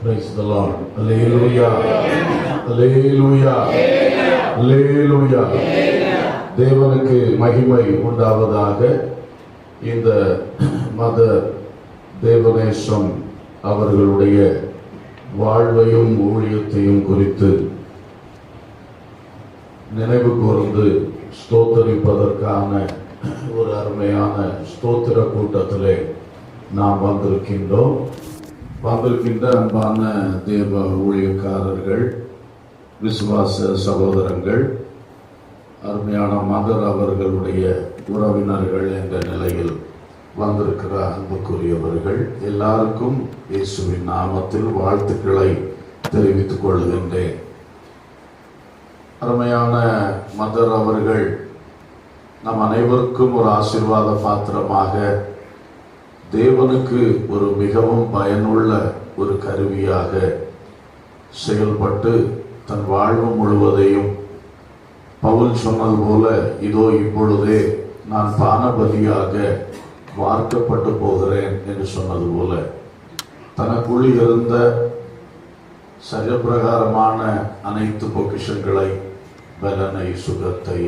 Praise the Lord. Hallelujah. Hallelujah. Hallelujah. தேவனுக்கு மகிமை உண்டாவதாக. இந்த மத தேவநேசம் அவர்களுடைய வாழ்வையும் ஊழியத்தையும் குறித்து நினைவு கூர்ந்து ஸ்தோத்தரிப்பதற்கான ஒரு அருமையான ஸ்தோத்திர கூட்டத்திலே நாம் வந்திருக்கின்ற அன்பான தேவ ஊழியக்காரர்கள், விசுவாச சகோதரங்கள், அருமையான மதர் அவர்களுடைய உறவினர்கள் என்ற நிலையில் வந்திருக்கிற அன்புக்குரியவர்கள் எல்லாருக்கும் இயேசுவின் நாமத்தில் வாழ்த்துக்களை தெரிவித்துக் கொள்கின்றேன். அருமையான மதர் அவர்கள் நம் அனைவருக்கும் ஒரு ஆசீர்வாத பாத்திரமாக, தேவனுக்கு ஒரு மிகவும் பயனுள்ள ஒரு கருவியாக செயல்பட்டு தன் வாழ்வு முழுவதையும் பவுல் சொன்னது போல, இதோ இப்பொழுதே நான் பானபலியாக வார்க்கப்பட்டு போகிறேன் என்று சொன்னது போல, தனக்குள் இருந்த சரியப்பிரகாரமான அனைத்து பொக்கிஷங்களை, பலனை, சுகத்தை,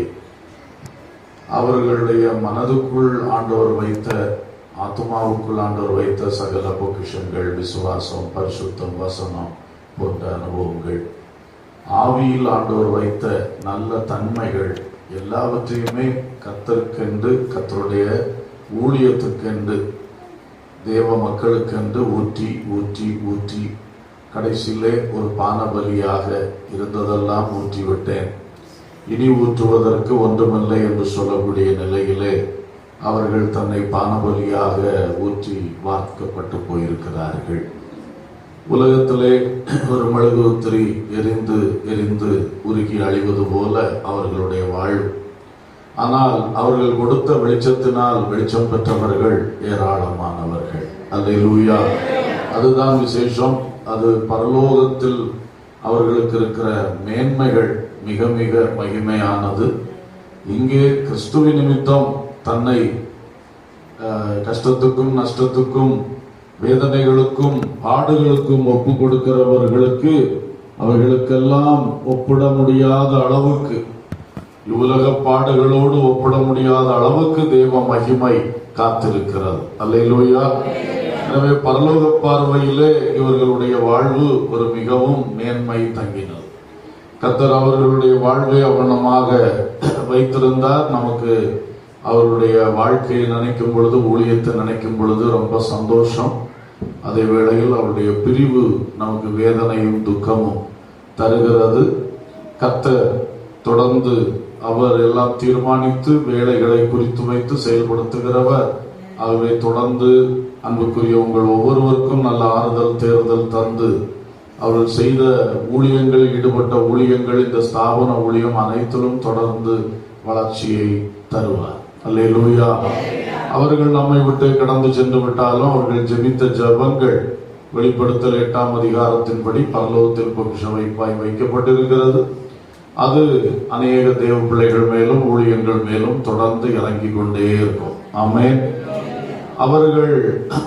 அவர்களுடைய மனதுக்குள் ஆண்டவர் வைத்த, ஆத்மாவுக்குள் ஆண்டவர் வைத்த சகல பொக்கிஷங்கள், விசுவாசம், பரிசுத்தம், வசனம் போன்ற அனுபவங்கள், ஆவியில் ஆண்டவர் வைத்த நல்ல தன்மைகள் எல்லாவற்றையுமே கர்த்தருக்கென்று, கர்த்தருடைய ஊழியத்துக்கென்று, தேவ மக்களுக்கென்று ஊற்றி ஊற்றி ஊற்றி கடைசியிலே ஒரு பானபலியாக இருந்ததெல்லாம் ஊற்றிவிட்டேன், இனி ஊற்றுவதற்கு ஒன்றுமில்லை என்று சொல்லக்கூடிய நிலையிலே அவர்கள் தன்னை பானபலியாக ஊற்றி வார்க்கப்பட்டு போயிருக்கிறார்கள். உலகத்திலே ஒரு மெழுகுத்திரி எரிந்து எரிந்து உருகி அழிவது போல அவர்களுடைய வாழ்வு. ஆனால் அவர்கள் கொடுத்த வெளிச்சத்தினால் வெளிச்சம் பெற்றவர்கள் ஏராளமானவர்கள். அல்லேலூயா. அதுதான் விசேஷம். அது பரலோகத்தில் அவர்களுக்கு இருக்கிற மேன்மைகள் மிக மிக மகிமையானது. இங்கே கிறிஸ்துவின் நிமித்தம் தன்னை கஷ்டத்துக்கும் நஷ்டத்துக்கும் வேதனைகளுக்கும் பாடுகளுக்கும் ஒப்பு கொடுக்கிறவர்களுக்கு, அவைகளுக்கெல்லாம் ஒப்பிட முடியாத அளவுக்கு, இவ்வுலக பாடுகளோடு ஒப்பிட முடியாத அளவுக்கு தேவ மகிமை காத்திருக்கிறது. அல்லேலூயா. எனவே பரலோக பார்வையிலே இவர்களுடைய வாழ்வு ஒரு மிகவும் மேன்மை தங்கினது. கர்த்தர் அவர்களுடைய வாழ்வை அவனமாக வைத்திருந்தார். நமக்கு அவருடைய வாழ்க்கையை நினைக்கும் பொழுது, ஊழியத்தை நினைக்கும் பொழுது ரொம்ப சந்தோஷம். அதே வேளையில் அவருடைய பிரிவு நமக்கு வேதனையும் துக்கமும் தருகிறது. கர்த்தர் தொடர்ந்து அவர் எல்லாம் தீர்மானித்து வேலைகளை குறித்து வைத்து செயல்படுத்துகிறவர். ஆகவே தொடர்ந்து அன்புக்குரிய உங்கள் ஒவ்வொருவருக்கும் நல்ல ஆறுதல் தேர்தல் தந்து, அவர்கள் செய்த ஊழியங்களில் ஈடுபட்ட ஊழியங்கள், இந்த ஸ்தாபன ஊழியம் அனைத்திலும் தொடர்ந்து வளர்ச்சியை தருவார். அல்லேலூயா. அவர்கள் நம்மை விட்டு கடந்து சென்று விட்டாலும் அவர்கள் ஜெபித்த ஜெபங்கள் வெளிப்படுத்தல் 8ஆம் அதிகாரத்தின்படி பரலோகத்தில் பொக்கிஷம் வைக்கப்பட்டிருக்கிறது. அது அநேக தேவ பிள்ளைகள் மேலும் ஊழியங்கள் மேலும் தொடர்ந்து இறங்கி கொண்டே இருக்கும். ஆமென்.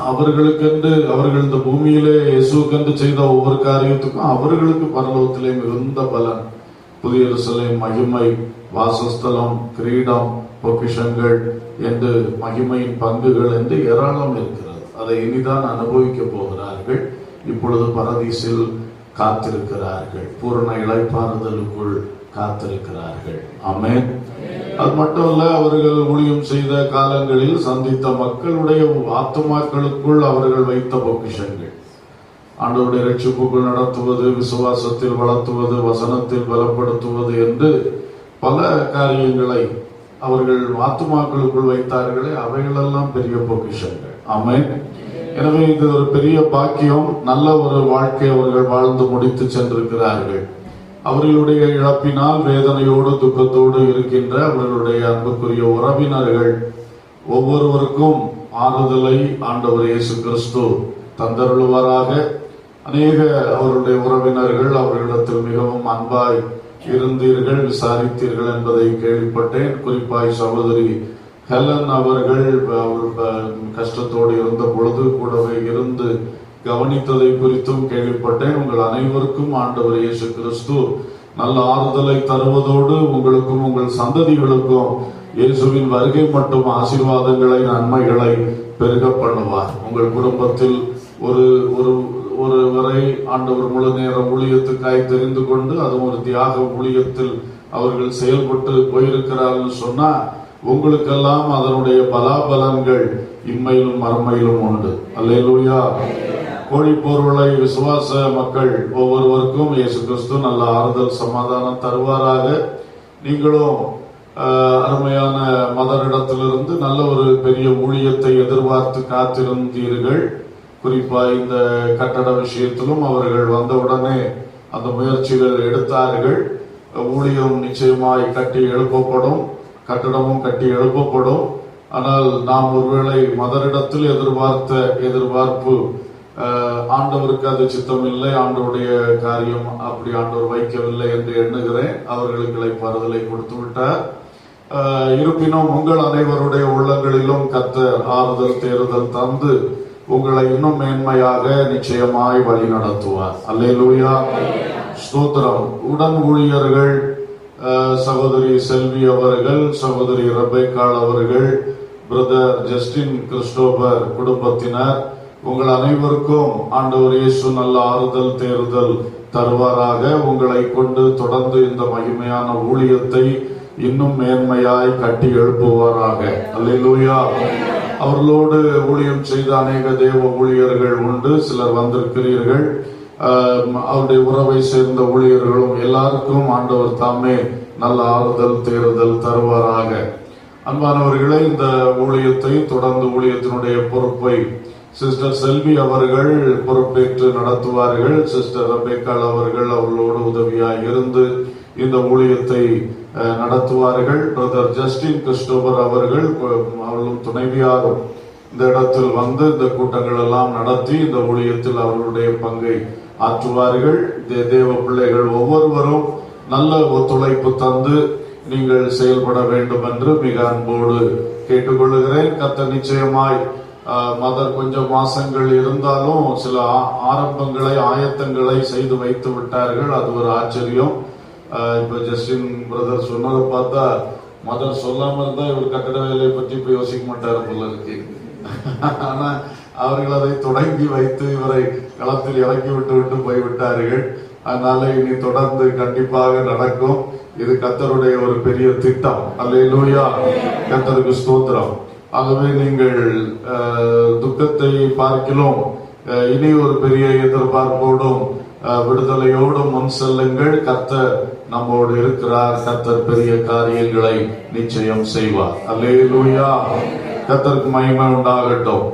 அவர்களுக்கென்று, அவர்கள் இந்த பூமியிலே இயேசுக்கென்று செய்த ஒவ்வொரு காரியத்துக்கும் அவர்களுக்கு பரலோகத்திலே மிகுந்த பலன், புதிய எருசலேம், மகிமை, வாசஸ்தலம், கிரீடம், பொக்கிஷங்கள் என்று மகிமையின் பங்குகள் என்று ஏராளம் இருக்கிறது. அதை இனிதான் அனுபவிக்க போகிறார்கள். இப்பொழுது பரதீசில் காத்திருக்கிறார்கள், பூரண இளைப்பாறுதலுக்குள் காத்திருக்கிறார்கள். ஆமென். அது மட்டுமல்ல, அவர்கள் ஊழியம் செய்த காலங்களில் சந்தித்த மக்களுடைய ஆத்துமாக்களுக்குள் அவர்கள் வைத்த பொக்கிஷங்கள், ஆண்டவருடைய ரட்சிப்புக்குள் நடத்துவது, விசுவாசத்தில் வளர்த்துவது, வசனத்தில் பலப்படுத்துவது என்று பல காரியங்களை அவர்கள் ஆத்துமாக்களுக்குள் வைத்தார்களே, அவைகளெல்லாம் பெரிய பொக்கிஷங்கள். ஆமென். எனவே இது ஒரு பெரிய பாக்கியம். நல்ல ஒரு வாழ்க்கை அவர்கள் வாழ்ந்து முடித்து சென்றிருக்கிறார்கள். அவர்களுடைய இழப்பினால் வேதனையோடு துக்கத்தோடு இருக்கின்ற அவர்களுடைய அன்புக்குரிய உறவினர்கள் ஒவ்வொருவருக்கும் ஆறுதலை ஆண்டவர் இயேசு கிறிஸ்து தந்தருளுவாராக. அநேக அவருடைய உறவினர்கள் அவர்களிடத்தில் மிகவும் அன்பாய் இருந்தீர்கள், விசாரித்தீர்கள் என்பதை கேள்விப்பட்டேன். குறிப்பாய் சகோதரி ஹெலன் அவர்கள் கஷ்டத்தோடு இருந்த பொழுது கூடவே இருந்து கவனித்ததை குறித்தும் கேள்விப்பட்டேன். உங்கள் அனைவருக்கும் ஆண்டவர் இயேசு கிறிஸ்து நல்ல ஆறுதலை தருவதோடு உங்களுக்கும் உங்கள் சந்ததிகளுக்கும் இயேசுவின் வருகை மற்றும் ஆசீர்வாதங்களை, நன்மைகளை பெருக பண்ணுவார். உங்கள் குடும்பத்தில் ஒருவரை ஆண்டவர் முழு நேர ஊழியத்துக்காய் தெரிந்து கொண்டு அதுவும் ஒரு தியாக ஊழியத்தில் அவர்கள் செயல்பட்டு போயிருக்கிறார்கள் சொன்னா உங்களுக்கெல்லாம் அதனுடைய பலாபலன்கள் இம்மையிலும் மறுமையிலும் உண்டு. அல்லேலூயா. கோழிப்போர்களை விசுவாச மக்கள் ஒவ்வொருவருக்கும் இயேசு கிறிஸ்து நல்ல ஆறுதல், சமாதானம் தருவாராக. நீங்களும் அருமையான மதரிடத்திலிருந்து நல்ல ஒரு பெரிய ஊழியத்தை எதிர்பார்த்து காத்திருந்தீர்கள். குறிப்பா இந்த கட்டட விஷயத்திலும் அவர்கள் வந்தவுடனே அந்த முயற்சிகள் எடுத்தார்கள். ஊழியம் நிச்சயமாய் கட்டி எழுப்பப்படும், கட்டடமும் கட்டி எழுப்பப்படும். ஆனால் நாம் ஒருவேளை மதரிடத்தில் எதிர்பார்ப்பு ஆண்டவருக்கு அது சித்தம் இல்லை, ஆண்டவருடைய காரியம் அப்படி ஆண்டவர் வைக்கவில்லை என்று எண்ணுகிறேன். அவர்களுக்கு இளைப்பாறுதலை கொடுத்து விட்டார். இருப்பினும் உங்கள் அனைவருடைய உள்ளங்களிலும் கர்த்தர் ஆறுதல், தேறுதல் தந்து உங்களை இன்னும் மேன்மையாக நிச்சயமாய் வழி நடத்துவார். அல்லேலூயா. ஸ்தோத்திரம். உடன் ஊழியர்கள் சகோதரி செல்வி அவர்கள், சகோதரி ரெபேக்காள் அவர்கள், பிரதர் ஜஸ்டின் கிறிஸ்டோபர் குடும்பத்தினர், உங்கள் அனைவருக்கும் ஆண்டவர் இயேசு நல்ல ஆறுதல், தேறுதல் தருவாராக. உங்களை கொண்டு தொடர்ந்து இந்த மகிமையான ஊழியத்தை இன்னும் மேன்மையாய் கட்டி எழுப்புவாராக. அல்லேலூயா. அவர்களோடு ஊழியம் செய்த அநேக தேவ ஊழியர்கள் உண்டு. சிலர் வந்திருக்கிறீர்கள். அவருடைய உறவை சேர்ந்த ஊழியர்களும் எல்லாருக்கும் ஆண்டவர் தாமே நல்ல ஆறுதல், தேறுதல் தருவாராக. அன்பானவர்களே, இந்த ஊழியத்தை தொடர்ந்து ஊழியத்தினுடைய பொறுப்பை சிஸ்டர் செல்வி அவர்கள் பொறுப்பேற்று நடத்துவார்கள். சிஸ்டர் ரெபேக்காள் அவர்கள் அவர்களோடு உதவியாய் இருந்து இந்த ஊழியத்தை நடத்துவார்கள். பிரதர் ஜஸ்டின் கிறிஸ்டோபர் அவர்கள் அவர்களும் துணைவியாரும் இந்த இடத்தில் வந்து இந்த கூட்டங்கள் எல்லாம் நடத்தி இந்த ஊழியத்தில் அவர்களுடைய பங்கை ஆற்றுவார்கள். தேவ பிள்ளைகள் ஒவ்வொருவரும் நல்ல ஒத்துழைப்பு தந்து நீங்கள் செயல்பட வேண்டும் என்று மிக அன்போடு கேட்டுக்கொள்கிறேன். கர்த்தர் நிச்சயமாய் மதர் கொஞ்சம் மாசங்கள் இருந்தாலும் சில ஆரம்பங்களை, ஆயத்தங்களை செய்து வைத்து விட்டார்கள். அது ஒரு ஆச்சரியம். இப்ப ஜஸ்டின் பிரதர் சொன்னதை பார்த்தா மதர் சொல்லாம இருந்தா இவர் கட்டட வேலையை பற்றி இப்ப யோசிக்க மாட்டாரு போல இருக்கு. ஆனா அவர்கள் அதை தொடங்கி வைத்து இவரை களத்தில் இறக்கி விட்டு போய்விட்டார்கள். அதனால இனி தொடர்ந்து கண்டிப்பாக நடக்கும். இது கர்த்தருடைய ஒரு பெரிய திட்டம். அல்லேலூயா. கர்த்தருக்கு ஸ்தோத்திரம். ஆகவே நீங்கள் துக்கத்தை பார்க்கிலும் இனி ஒரு பெரிய எதிர்பார்ப்போடும் விடுதலையோடும் முன் செல்லுங்கள். கர்த்தர் நம்மோடு இருக்கிறார். கர்த்தர் பெரிய காரியங்களை நிச்சயம் செய்வார். அல்லேலூயா. கர்த்தருக்கு மகிமை உண்டாகட்டும்.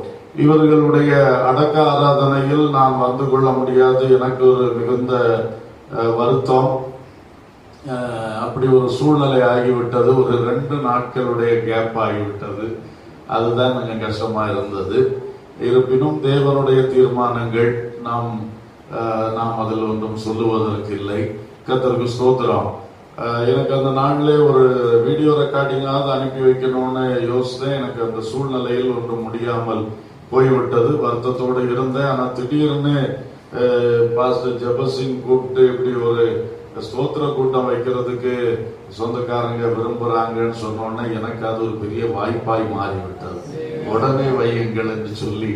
இவர்களுடைய அடக்க ஆராதனையில் நான் வந்து கொள்ள முடியாது. எனக்கு ஒரு மிகுந்த வருத்தம். அப்படி ஒரு சூழ்நிலை ஆகிவிட்டது. ஒரு 2 நாட்களுடைய கேப் ஆகிவிட்டது. அதுதான் கொஞ்சம் கஷ்டமா இருந்தது. இருப்பினும் தேவனுடைய தீர்மானங்கள், நாம் அதில் ஒன்றும் சொல்லுவதற்கு இல்லை. கர்த்தருக்கு ஸ்தோத்திரம். எனக்கு அந்த நாளிலே ஒரு வீடியோ ரெக்கார்டிங்காவது அனுப்பி வைக்கணும்னு யோசித்தேன். எனக்கு அந்த சூழ்நிலையில் ஒன்றும் முடியாமல் போய்விட்டது. வருத்தத்தோடு இருந்தேன். ஆனால் திடீர்னு பாஸ்டர் ஜெபசிங் கூப்பிட்டு இப்படி ஒரு ஸ்தோத்திர கூட்டம் வைக்கிறதுக்கு சொந்தக்காரங்க விரும்புறாங்கன்னு சொன்னோன்னே எனக்கு அது ஒரு பெரிய வாய்ப்பாய் மாறிவிட்டது. உடனே வையுங்கள் என்று சொல்லி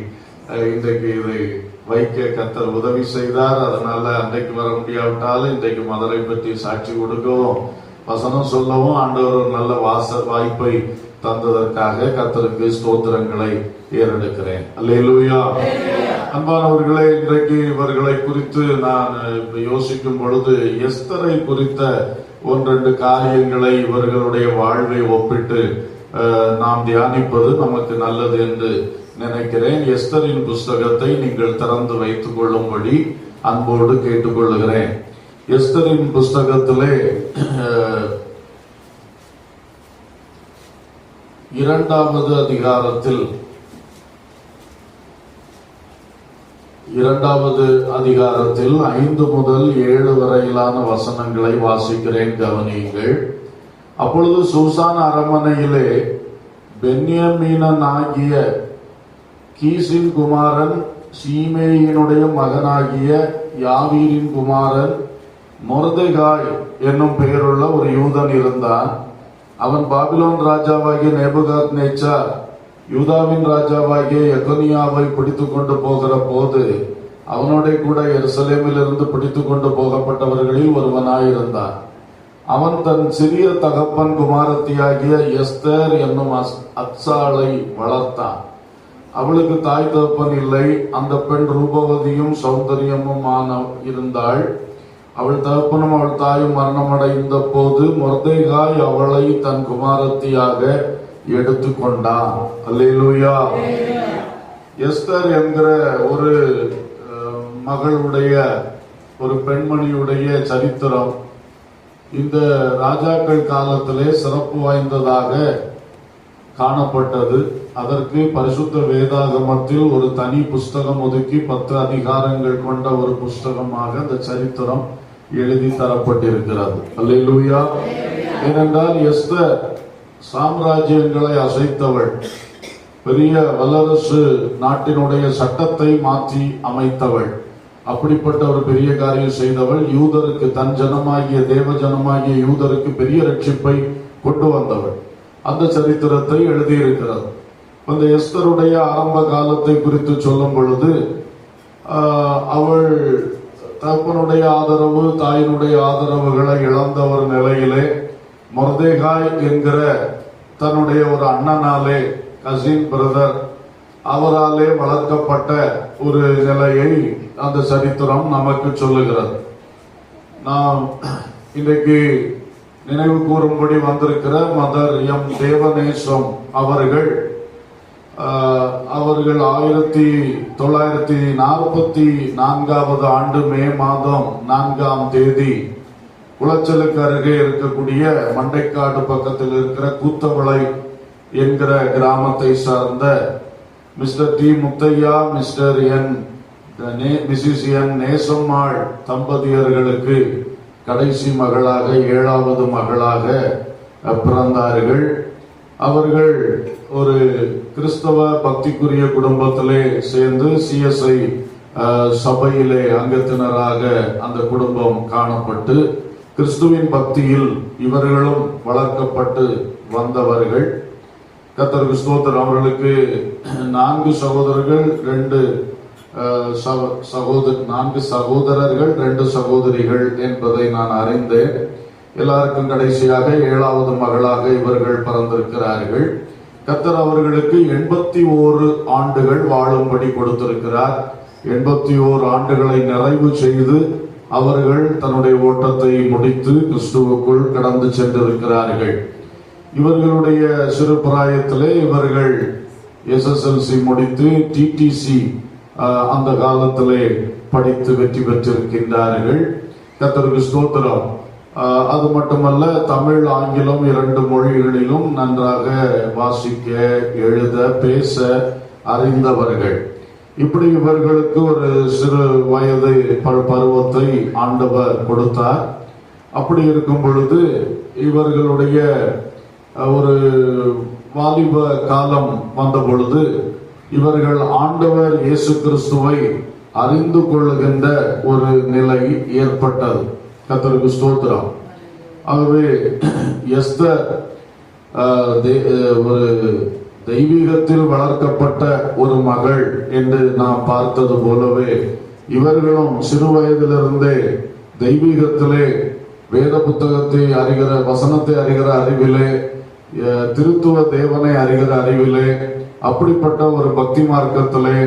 இன்றைக்கு இதை வைக்க கர்த்தர் உதவி செய்தார். அதனால அன்றைக்கு வர முடியாவிட்டாலும் இன்றைக்கு மதரை பற்றி சாட்சி கொடுக்கவும் வசனம் சொல்லவும் ஆண்டவர் ஒரு நல்ல வாய்ப்பை தந்ததற்காக கர்த்தருக்கு ஸ்தோத்திரங்களை ஏறெடுக்கிறேன். அல்லேலூயா. அன்பானவர்களே, இன்றைக்கு இவர்களை குறித்து நான் யோசிக்கும் பொழுது எஸ்தரை குறித்த 1-2 காரியங்களை, இவர்களுடைய வாழ்வை ஒப்பிட்டு நாம் தியானிப்பது நமக்கு நல்லது என்று நினைக்கிறேன். எஸ்தரின் புஸ்தகத்தை நீங்கள் திறந்து வைத்துக் கொள்ளும்படி அன்போடு கேட்டுக்கொள்ளுகிறேன். எஸ்தரின் புஸ்தகத்திலே 2வது அதிகாரத்தில் 5 முதல் 7 வரையிலான வசனங்களை வாசிக்கிறேன், கவனியுங்கள். அப்பொழுது சூசான் அரண்மனையிலே பென்யமீனனாகிய கீசின் குமாரன் சீமேயினுடைய மகனாகிய யாவீரின் குமாரன் மொர்தெகாய் என்னும் பெயருள்ள ஒரு யூதன் இருந்தான். அவன் பாபிலோன் ராஜாவாகிய நேபுகாத்நேச்சார் யூதாவின் ராஜாவாகிய எகொனியாவை பிடித்து கொண்டு போகிற போது அவனோட கூட எருசலேமிலிருந்து பிடித்து கொண்டு போகப்பட்டவர்களில் ஒருவனாயிருந்தான். அவன் தன் சிறிய தகப்பன் குமாரத்தியாகிய எஸ்தர் என்னும் அத்சாளை வளர்த்தான். அவளுக்கு தாய் தகப்பன் இல்லை. அந்த பெண் ரூபவதியும் சௌந்தரியமும் இருந்தாள். அவள் தகப்பனும் அவள் தாயும் மரணமடைந்த போது மொர்தெகாய் அவளை தன் குமாரத்தியாக எடுத்துக்கொண்டான். அல்லேலூயா. எஸ்தர் என்கிற ஒரு மகளுடைய ஒரு பெண்மணியுடைய சரித்திரம் இந்த ராஜாக்கள் காலத்திலே சிறப்பு வாய்ந்ததாக காணப்பட்டது. அதற்கு பரிசுத்த வேதாகமத்தில் ஒரு தனி புஸ்தகம் ஒதுக்கி 10 அதிகாரங்கள் கொண்ட ஒரு புஸ்தகமாக அந்த சரித்திரம் எழுதி தரப்பட்டிருக்கிறது. அல்லேலூயா. ஏனென்றால் எஸ்தர் சாம்ராஜ்யங்களை அசைத்தவள், பெரிய வல்லரசு நாட்டினுடைய சட்டத்தை மாற்றி அமைத்தவள். அப்படிப்பட்ட ஒரு பெரிய காரியம் செய்தவள். யூதருக்கு, தன் ஜனமாகிய தேவ ஜனமாகிய யூதருக்கு பெரிய ரட்சிப்பை கொண்டு வந்தவள். அந்த சரித்திரத்தை எழுதியிருக்கிறது. அந்த எஸ்தருடைய ஆரம்ப காலத்தை குறித்து சொல்லும் பொழுது அவள் தகப்பனுடைய ஆதரவு, தாயினுடைய ஆதரவுகளை இழந்த ஒரு நிலையிலே மொர்தெகாய் என்கிற தன்னுடைய ஒரு அண்ணனாலே, கசின் பிரதர், அவராலே வளர்க்கப்பட்ட ஒரு நிலையை அந்த சரித்திரம் நமக்கு சொல்லுகிறது. நாம் இன்றைக்கு நினைவு கூறும்படி வந்திருக்கிற மதர் எம் தேவநேசம் அவர்கள் 1944 ஆண்டு மே மாதம் 4ஆம் தேதி குளச்சலுக்கு அருகே இருக்கக்கூடிய மண்டைக்காடு பக்கத்தில் இருக்கிற கூத்தவளை என்கிற கிராமத்தை சார்ந்த மிஸ்டர் டி முத்தையா, மிஸ்ஸஸ் என் நேசம்மாள் தம்பதியர்களுக்கு கடைசி மகளாக, 7வது மகளாக பிறந்தார்கள். அவர்கள் ஒரு கிறிஸ்தவ பக்திக்குரிய குடும்பத்திலே சேர்ந்து சிஎஸ்ஐ சபையிலே அங்கத்தினராக அந்த குடும்பம் காணப்பட்டு கிறிஸ்துவின் பக்தியில் இவர்களும் வளர்க்கப்பட்டு வந்தவர்கள். கர்த்தருக்கு ஸ்தோத்திரம். அவர்களுக்கு 4 சகோதரர்கள், 4 சகோதரர்கள், 2 சகோதரிகள் என்பதை நான் அறிந்தேன். எல்லாருக்கும் கடைசியாக 7வது மகளாக இவர்கள் பிறந்திருக்கிறார்கள். கர்த்தர் அவர்களுக்கு 81 ஆண்டுகள் வாழும்படி கொடுத்திருக்கிறார். 81 ஆண்டுகளை நிறைவு செய்து அவர்கள் தன்னுடைய ஓட்டத்தை முடித்து கிறிஸ்துவுக்குள் கடந்து சென்றிருக்கிறார்கள். இவர்களுடைய சிறு பிராயத்திலே இவர்கள் SSLC முடித்து TTC அந்த காலத்திலே படித்து வெற்றி பெற்றிருக்கின்றார்கள். கர்த்தருக்கு ஸ்தோத்திரம். அது மட்டுமல்ல, தமிழ் ஆங்கிலம் 2 மொழிகளிலும் நன்றாக வாசிக்க, எழுத, பேச அறிந்தவர்கள். இப்படி இவர்களுக்கு ஒரு சிறு வயது பருவத்தை ஆண்டவர் கொடுத்தார். அப்படி இருக்கும் பொழுது இவர்களுடைய ஒரு வாலிப காலம் வந்த பொழுது இவர்கள் ஆண்டவர் இயேசு கிறிஸ்துவை அறிந்து கொள்ளுகின்ற ஒரு நிலை ஏற்பட்டது. கர்த்தருக்கு ஸ்தோத்திரம். ஆகவே எஸ்தர் ஒரு தெய்வீகத்தில் வளர்க்கப்பட்ட ஒரு மகள் என்று நாம் பார்த்தது போலவே இவர்களும் சிறு வயதிலிருந்தே தெய்வீகத்திலே, வேத புத்தகத்தை அறிகிற, வசனத்தை அறிகிற அறிவிலே, திருத்துவ தேவனை அறிகிற அறிவிலே, அப்படிப்பட்ட ஒரு பக்தி மார்க்கத்திலே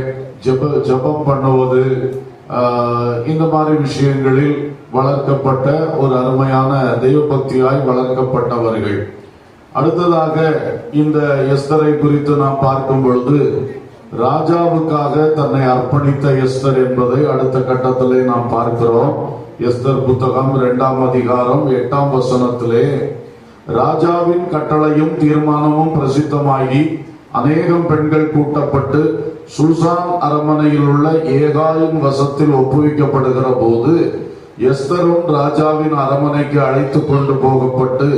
ஜெபம் பண்ணுவது, இந்த மாதிரி விஷயங்களில் வளர்க்கப்பட்ட ஒரு அருமையான தெய்வ பக்தியாய் வளர்க்கப்பட்டவர்கள். அடுத்ததாக இந்த எஸ்தரை குறித்து நாம் பார்க்கும் பொழுது ராஜாவுக்காக தன்னை அர்ப்பணித்த எஸ்தர் என்பதை அடுத்த கட்டத்திலே நாம் பார்க்கிறோம். எஸ்தர் புத்தகம் 2ஆம் அதிகாரம் 8ஆம் வசனத்திலே, ராஜாவின் கட்டளையும் தீர்மானமும் பிரசித்தமாகி அநேகம் பெண்கள் கூட்டப்பட்டு சூசான் அரண்மனையில் உள்ள ஏகாயின் வசத்தில் ஒப்புவிக்கப்படுகிற போது எஸ்தரும் ராஜாவின் அரண்மனைக்கு அழைத்து கொண்டு போகப்பட்டு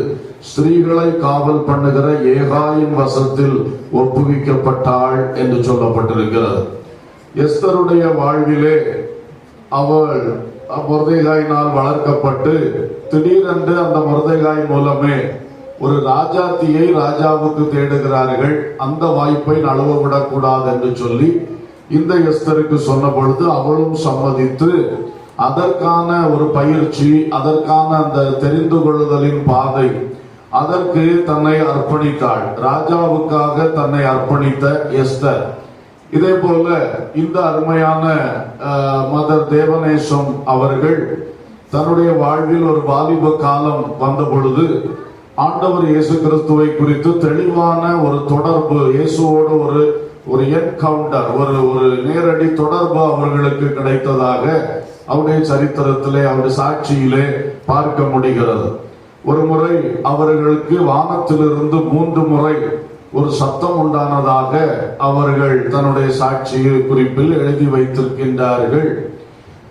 ஸ்திரீகளை காவல் பண்ணுகிற ஏகாயின் வசத்தில் ஒப்புவிக்கப்பட்டாள் என்று சொல்லப்பட்டிருக்கிறது. எஸ்தருடைய வாழ்விலே அவள் மொர்தெகாயினால் வளர்க்கப்பட்டு திடீரென்று அந்த மொர்தெகாய் மூலமே ஒரு ராஜாத்தியை ராஜாவுக்கு தேடுகிறார்கள். அந்த வாய்ப்பை நழுவ விடக்கூடாது என்று சொல்லி இந்த எஸ்தருக்கு சொன்ன பொழுது அவளும் சம்மதித்து அதற்கான ஒரு பயிற்சி, அதற்கான அந்த தெரிந்து கொள்ளுதலின் பாதை, அதற்கு தன்னை அர்ப்பணித்தாள். ராஜாவுக்காக தன்னை அர்ப்பணித்த எஸ்தர். இதே போல இந்த அருமையான மதர் தேவநேசம் அவர்கள் தன்னுடைய வாழ்வில் ஒரு வாலிப காலம் வந்த பொழுது ஆண்டவர் இயேசு கிறிஸ்துவை குறித்து தெளிவான ஒரு தொடர்பு, இயேசுவோடு ஒரு என்கவுண்டர், ஒரு நேரடி தொடர்பு அவர்களுக்கு கிடைத்ததாக அவருடைய சரித்திரத்திலே, அவருடைய சாட்சியிலே பார்க்க முடிகிறது. ஒரு முறை அவர்களுக்கு வானத்திலிருந்து 3 முறை ஒரு சத்தம் உண்டானதாக அவர்கள் தன்னுடைய சாட்சி குறிப்பில் எழுதி வைத்திருக்கின்றார்கள்.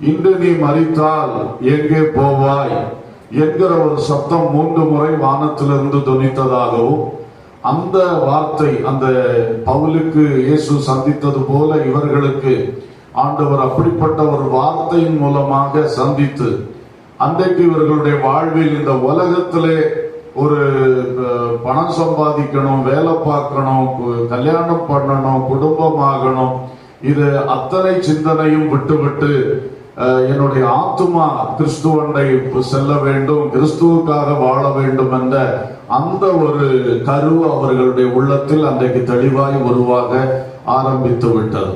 இன்று நீ மரித்தால் எங்கே போவாய் என்கிற ஒரு சத்தம் 3 முறை வானத்திலிருந்து தொனித்ததாகவும், அந்த வார்த்தை அந்த பவுலுக்கு இயேசு சந்தித்தது போல இவர்களுக்கு ஆண்டவர் அப்படிப்பட்ட ஒரு வார்த்தையின் மூலமாக சந்தித்து, அன்றைக்கு இவர்களுடைய வாழ்வில் இந்த உலகத்திலே ஒரு பணம் சம்பாதிக்கணும், வேலை பார்க்கணும், கல்யாணம் பண்ணணும், குடும்பமாகணும், இது அத்தனை சிந்தனையும் விட்டுவிட்டு என்னுடைய ஆத்துமா கிறிஸ்துவண்டை செல்ல வேண்டும், கிறிஸ்துவுக்காக வாழ வேண்டும் என்ற அந்த ஒரு கரு அவர்களுடைய உள்ளத்தில் அன்றைக்கு தெளிவாய் உருவாக ஆரம்பித்து விட்டது.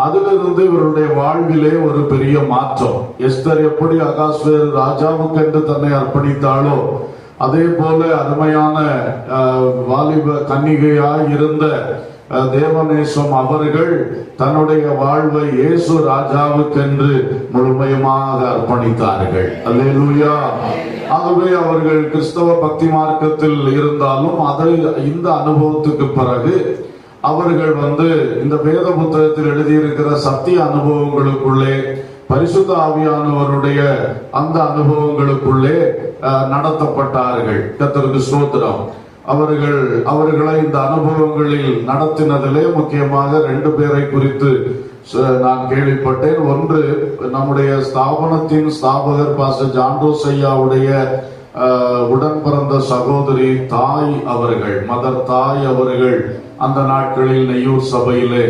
அதிலிருந்து இவருடைய வாழ்விலே ஒரு பெரிய மாற்றம். எஸ்தர் எப்படி அகாஸ்வேரு ராஜாவுக்கு என்று தன்னை அர்ப்பணித்தாளோ, அதே போல அருமையான வாலிப கன்னிகையாய் இருந்த தேவநேசம் அவர்கள் தன்னுடைய வாழ்வை இயேசு ராஜாவுக்கென்று முழுமையமாக அர்ப்பணித்தார்கள். அல்லேலூயா. ஆகவே அவர்கள் கிறிஸ்தவ பக்தி மார்க்கத்தில் இருந்தாலும் இந்த அனுபவத்துக்கு பிறகு அவர்கள் இந்த வேத புத்தகத்தில் எழுதியிருக்கிற சத்திய அனுபவங்களுக்குள்ளே, பரிசுத்த ஆவியானவருடைய அந்த அனுபவங்களுக்குள்ளே நடத்தப்பட்டார்கள். கர்த்தருக்கு ஸ்தோத்திரம். அவர்களை இந்த அனுபவங்களில் நடத்தினதிலே முக்கியமாக 2 பேரை குறித்து நான் கேள்விப்பட்டேன். ஒன்று, நம்முடைய ஸ்தாபனத்தின் ஸ்தாபகர் பாஸ்டர் ஜான்ரோஸ் ஐயாவுடைய உடன் பிறந்த சகோதரி தாய் அவர்கள், மதர் தாய் அவர்கள் அந்த நாட்களில் நெய்யூர் சபையிலே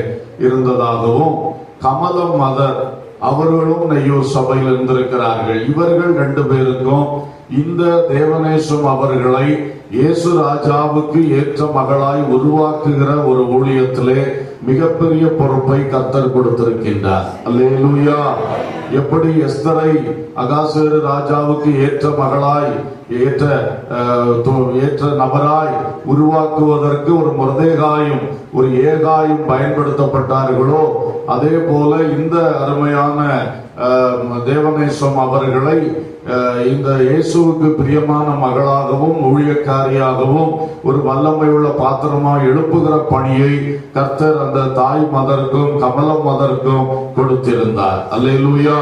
இருந்ததாகவும், கமலம் மதர் அவர்களும் நெய்யூர் சபையில் இருந்திருக்கிறார்கள். இவர்கள் 2 பேருக்கும் இந்த தேவநேசம் அவர்களை இயேசு ராஜாவுக்கு ஏற்ற மகளாய் உருவாக்குகிற ஒரு ஊழியத்திலே மிகப்பெரிய பொறுப்பை கர்த்தர் கொடுத்திருக்கின்றார். அல்லேலூயா. எப்படி எஸ்தரை அகாஸ்வேரு ராஜாவுக்கு ஏற்ற மகளாய், ஏற்ற நபராய் உருவாக்குவதற்கு ஒரு மொர்தெகாயும் ஒரு ஏகாயும் பயன்படுத்தப்பட்டார்களோ, அதே போல இந்த அருமையான தேவநேசம் அவர்களை இந்த இயேசுவுக்கு பிரியமான மகளாகவும் ஊழியக்காரியாகவும் ஒரு வல்லமை உள்ள பாத்திரமாக எழுப்புகிற பணியை கர்த்தர் அந்த தாய் மதருக்கும் கமலம் மதருக்கும் கொடுத்திருந்தார். அல்லேலூயா.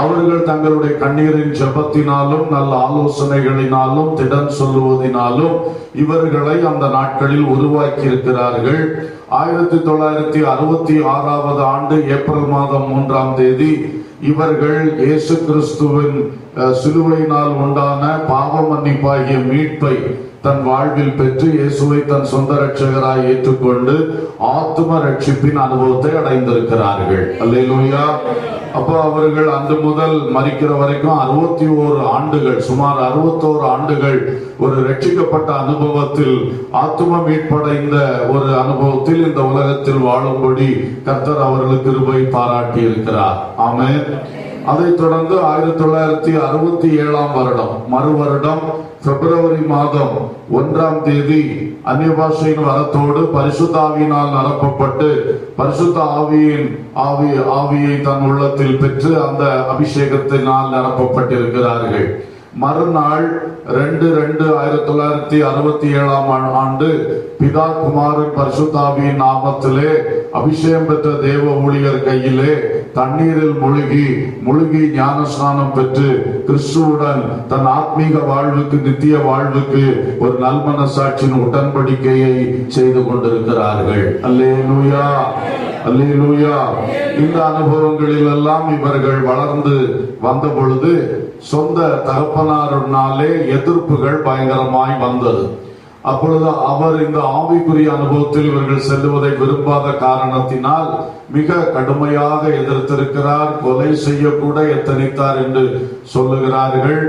அவர்கள் தங்களுடைய கண்ணீரின் ஜெபத்தினாலும் நல்ல ஆலோசனைகளினாலும் திடன் சொல்லுவதினாலும் இவர்களை அந்த நாட்களில் உருவாக்கி இருக்கிறார்கள். 1966 ஆண்டு ஏப்ரல் மாதம் 3ஆம் தேதி இவர்கள் இயேசு கிறிஸ்துவின் சிலுவையினால் உண்டான பாவ மன்னிப்பாகிய மீட்பை தன் வாழ்வில் பெற்று இயேசுவை தன் சொந்த ரட்சகராய் ஏற்றுக்கொண்டு ஆத்தும ரட்சிப்பின் அனுபவத்தை அடைந்திருக்கிறார்கள். அல்லேலூயா. அப்போ அவர்கள் அன்று முதல் மரிக்கிற வரைக்கும் 61 ஆண்டுகள், சுமார் 61 ஆண்டுகள் ஒரு ரட்சிக்கப்பட்ட அனுபவத்தில், ஆத்தும மீட்படைந்த ஒரு அனுபவத்தில் இந்த உலகத்தில் வாழும்படி கர்த்தர் அவர்களுக்கு கிருபை பாராட்டி இருக்கிறார். ஆமென். அதைத் தொடர்ந்து 1967ஆம் வருடம் மறு வருடம் பிப்ரவரி மாதம் 1ஆம் தேதி அந்நிய பாஷையின் வரத்தோடு பரிசுத்த ஆவியினால் நிரப்பப்பட்டு பரிசுத்த ஆவியை தன் உள்ளத்தில் பெற்று அந்த அபிஷேகத்தினால் நிரப்பப்பட்டிருக்கிறார்கள். மறுநாள் 2/2/1967ஆம் ஆண்டு பிதா குமாரன் பரிசுத்த ஆவியின் நாமத்திலே அபிஷேகம் பெற்ற தேவ ஊழியர் கையிலே தண்ணீரில் முழுகி ஞானஸ்நானம் பெற்று கிறிஸ்துவுடன் தன் ஆத்மீக வாழ்வுக்கு, நித்திய வாழ்வுக்கு ஒரு நல்மனசாட்சியின் உடன்படிக்கையை செய்து கொண்டிருக்கிறார்கள். அல்லேலூயா. அல்லேலூயா. இந்த அனுபவங்களில் எல்லாம் இவர்கள் வளர்ந்து வந்த பொழுது சொந்த தகப்பனாருனாலே எதிர்ப்புகள் பயங்கரமாய் வந்தது. அப்பொழுது அவர் இந்த ஆவிக்குரிய அனுபவத்தில் இவர்கள் செல்லுவதை விரும்பாத காரணத்தினால் மிக கடுமையாக எதிர்த்திருக்கிறார். கொலை செய்யக்கூட எத்தனித்தார் என்று சொல்லுகிறார்கள்.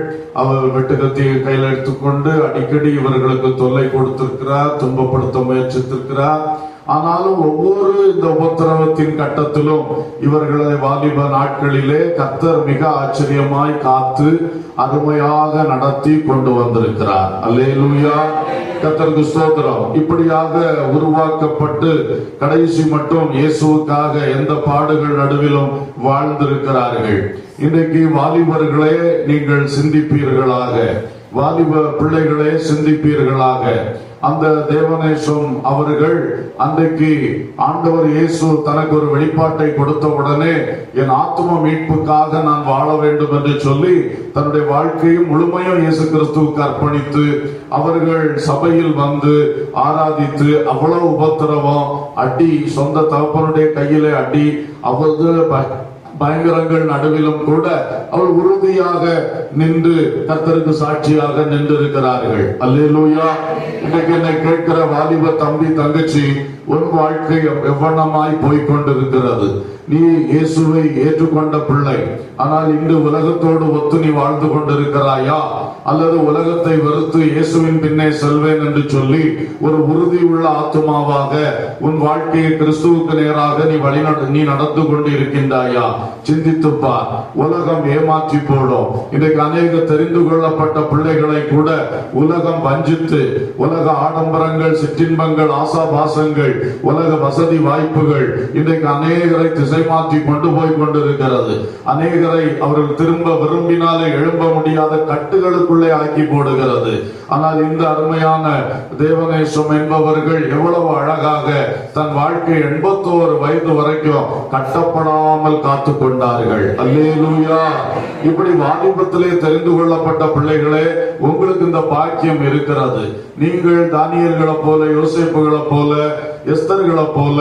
அவர் வெட்டுக்கத்தியை கையில் எடுத்துக்கொண்டு அடிக்கடி இவர்களுக்கு தொல்லை கொடுத்திருக்கிறார், துன்பப்படுத்த முயற்சித்திருக்கிறார். ஆனாலும் ஒவ்வொரு இந்த உபத்திரவத்தின் கட்டத்திலும் இவர்களை வாலிப நாட்களிலே கர்த்தர் மிக ஆச்சரியமாய் காத்து அருமையாக நடத்தி கொண்டு வந்திருக்கிறார். அல்லேலூயா, கர்த்தருக்கு ஸ்தோத்திரம். இப்படியாக உருவாக்கப்பட்டு கடைசி மட்டும் இயேசுவுக்காக எந்த பாடுகள் நடுவிலும் வாழ்ந்திருக்கிறார்கள். இன்றைக்கு வாலிபர்களே நீங்கள் சிந்திப்பீர்களாக, வாலிப பிள்ளைகளே சிந்திப்பீர்களாக. அந்த தேவநேசம் அவர்கள் அன்றைக்கு ஆண்டவர் இயேசு தனக்கு ஒரு வெளிப்பாட்டை கொடுத்த உடனே என் ஆத்தும மீட்புக்காக நான் வாழ வேண்டும் என்று சொல்லி தன்னுடைய வாழ்க்கையும் முழுமையும் இயேசு கிறிஸ்துவுக்கு அர்ப்பணித்து அவர்கள் சபையில் வந்து ஆராதித்து அவ்வளவு உபத்திரவம், அடி, சொந்த தகப்பனுடைய கையிலே அடி, அவரது பயங்கரங்கள் நடுவிலும் கூட அவள் உறுதியாக நின்று கர்த்தருக்கு சாட்சியாக நின்றிருக்கிறார்கள். அல்லேலூயா. இன்னைக்கு என்னை கேட்கிற வாலிப தம்பி தங்கச்சி, உன் வாழ்க்கை எவ்வளமாய் போய்கொண்டிருக்கிறது? நீ இயேசுவை ஏற்றுக்கொண்ட பிள்ளை, ஆனால் இன்று உலகத்தோடு ஒத்து நீ வாழ்ந்து கொண்டிருக்கிறாயா? அல்லது உலகத்தை வெறுத்து இயேசுவின் பின்னே செல்வேன் என்று சொல்லி ஒரு உறுதியுள்ள ஆத்துமாவாக உன் வாழ்க்கையை கிறிஸ்துவுக்கு நேராக நீ நடந்து கொண்டு இருக்கின்றாயா? சிந்தித்துப்பார். உலகம் ஏமாற்றி போடும். இன்றைக்கு அநேக தெரிந்து கொள்ளப்பட்ட பிள்ளைகளை கூட உலகம் வஞ்சித்து, உலக ஆடம்பரங்கள், சிற்றின்பங்கள், ஆசாபாசங்கள், உலக வசதி வாய்ப்புகள் இன்றைக்கு அநேகரை திசை மாற்றி கொண்டு போய் கொண்டிருக்கிறது. அநேகரை அவர்கள் திரும்ப விரும்பினாலே எழும்ப முடியாத கட்டுகளுக்குள்ளே ஆக்கி போடுகிறது. ஆனால் இந்த அருமையான தேவநேசம் என்பவர்கள் எவ்வளவு அழகாக தன் வாழ்க்கை 81 வயது வரைக்கும் கட்டப்படாமல் காத்து கொண்டார்கள். அல்லேலூயா. இப்படி வாலிபத்திலே தெரிந்து கொள்ளப்பட்ட பிள்ளைகளே, உங்களுக்கு இந்த பாக்கியம் இருக்கிறது. நீங்கள் தானியேல்களை போல, யோசேப்புகளை போல, எஸ்தர்களை போல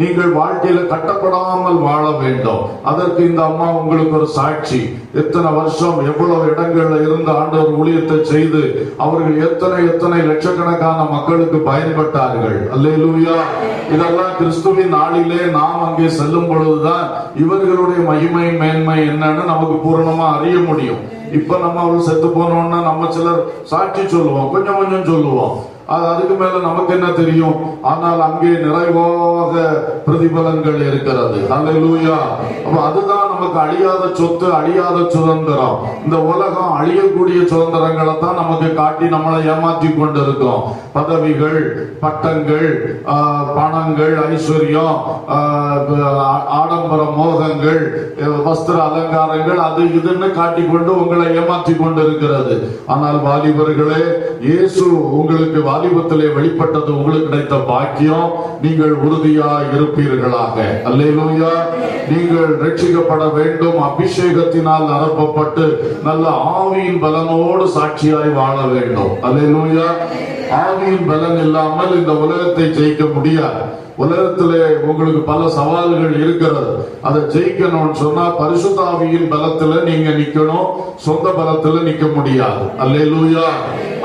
நீங்கள் வாழ்க்கையில கட்டப்படாமல் வாழ வேண்டும். அதற்கு இந்த அம்மா உங்களுக்கு ஒரு சாட்சி. எத்தனை வருஷம் எவ்வளவு இடங்கள்ல இருந்து ஆண்டவர் ஊழியத்தை செய்து அவர்கள் எத்தனை லட்சக்கணக்கான மக்களுக்கு பயன்பட்டார்கள். அல்லேலூயா. இதெல்லாம் கிறிஸ்துவின் நாளிலே நாம் அங்கே செல்லும் பொழுதுதான் இவர்களுடைய மகிமை மேன்மை என்னன்னு நமக்கு பூரணமா அறிய முடியும். இப்ப நம்ம அவள் செத்து போனோம்னா நம்ம சிலர் சாட்சி சொல்லுவோம், கொஞ்சம் கொஞ்சம் சொல்லுவோம். அதுக்கு மேல நமக்கு என்ன தெரியும்? ஆனால் அங்கே நிறைவாக பிரதிபலன்கள் இருக்கிறது. அல்லேலூயா. அப்ப அதுதான் நமக்கு அழியாத சொத்து, அழியாத சுதந்திரம். இந்த உலகம் அழியக்கூடிய சுதந்திரங்களை தான் நமக்கு காட்டி நம்மளை ஏமாற்றி கொண்டு இருக்கோம். பதவிகள், பட்டங்கள், பணங்கள், ஐஸ்வர்யம், ஆடம்பர மோகங்கள், வஸ்திர அலங்காரங்கள், அது இதுன்னு காட்டிக்கொண்டு உங்களை ஏமாற்றி கொண்டு இருக்கிறது. ஆனால் வாலிபர்களே, இயேசு உங்களுக்கு வாலிபத்திலே வெளிப்பட்டது உங்களுக்கு கிடைத்த பாக்கியம். நீங்கள் உறுதியாய் இருப்பீர்களாக. அல்லேலூயா. நீங்கள் ரட்சிக்கப்பட வேண்டும். அபிஷேகத்தினால் நிரப்பப்பட்டு நல்ல ஆவியின் பலனோடு சாட்சியாய் வாழ வேண்டும். அல்லேலூயா. ஆவியின் பலன் இல்லாமல் இந்த உலகத்தை ஜெயிக்க முடியாது. உலகத்திலே உங்களுக்கு பல சவால்கள் இருக்கிறது. அதை ஜெயிக்கணும்னு சொன்னா பரிசுத்த ஆவியின் பலத்துல நீங்க நிக்கணும், சொந்த பலத்துல நிக்க முடியாது. அல்லேலூயா.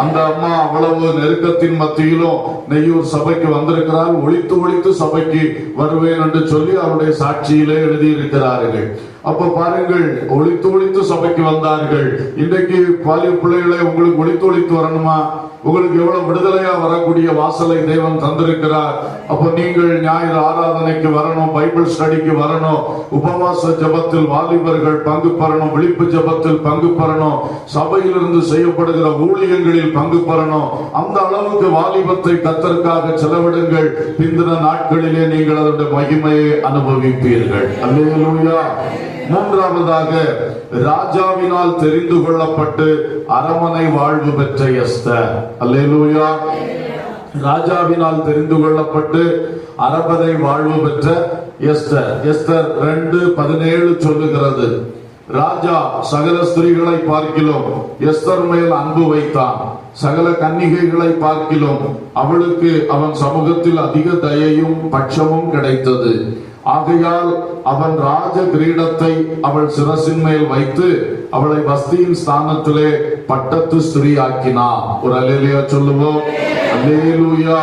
அந்த அம்மா அவ்வளவு நெருக்கத்தின் மத்தியிலும் நெய்யூர் சபைக்கு வந்திருக்கிறார். ஒளித்து சபைக்கு வருவேன் என்று சொல்லி அவருடைய சாட்சியிலே எழுதியிருக்கிறார்கள். அப்ப பாருங்கள், ஒளித்து சபைக்கு வந்தார்கள். இன்றைக்கு பாலிய பிள்ளைகளை உங்களுக்கு ஒளித்து வரணுமா? உங்களுக்கு எவ்வளவு விடுதலையா வரக்கூடிய வாசலை தேவன் தந்திருக்கிறார். அப்ப நீங்கள் ஞாயிறு ஆராதனைக்கு வரணும், பைபிள் ஸ்டடிக்கு வரணும், உபவாச ஜபத்தில் வாலிபர்கள் பங்கு பெறணும், விழிப்பு ஜபத்தில் பங்கு பெறணும், சபையிலிருந்து செய்யப்படுகிற ஊழியங்களில் பங்கு பெறணும். அந்த அளவுக்கு வாலிபத்தை கர்த்தருக்காக செலவிடுங்கள். பிந்தின நாட்களிலே நீங்கள் அதனுடைய மகிமையை அனுபவிப்பீர்கள். அல்லேலூயா. மூன்றாவதாக, ராஜாவினால் தெரிந்து கொள்ளப்பட்டு அரமனை வாழ்வு பெற்ற எஸ்தர். அல்லேலூயா. ராஜாவினால் தெரிந்து கொள்ளப்பட்டு அரமனை வாழ்வு பெற்ற எஸ்தர். எஸ்தர் 2:17 சொல்லுகிறது, ராஜா சகல ஸ்திரீகளை பார்க்கிலும் எஸ்தர் மேல் அன்பு வைத்தான். சகல கன்னிகைகளை பார்க்கிலும் அவளுக்கு அவன் சமூகத்தில் அதிக தயையும் பட்சமும் கிடைத்தது. ஆகையால் அவன் ராஜ கிரீடத்தை அவள் சிரசின் மேல் வைத்து அவளை வஸ்தியின் ஸ்தானத்திலே பட்டத்து ஸ்திரீயாக்கினான். ஒரு அல்லேலூயா சொல்லுவோம். அல்லேலூயா.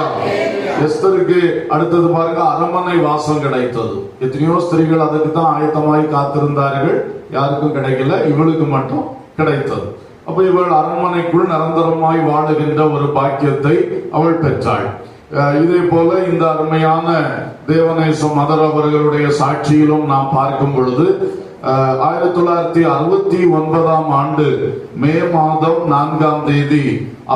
எஸ்தருக்கு அடுத்தது பாருங்க, அரண்மனை வாசம் கிடைத்தது. எத்தனையோ ஸ்திரீகள் அதுக்கு தான் ஆயத்தமாய் காத்திருந்தார்கள், யாருக்கும் கிடைக்கல, இவளுக்கு மட்டும் கிடைத்தது. அப்ப இவள் அரண்மனைக்குள் நிரந்தரமாய் வாழுகின்ற ஒரு பாக்கியத்தை அவள் பெற்றாள். இதே போல இந்த அருமையான தேவநேச மதர் அவர்களுடைய சாட்சியிலும் நாம் பார்க்கும் பொழுது 1969 ஆண்டு மே மாதம் 4ஆம் தேதி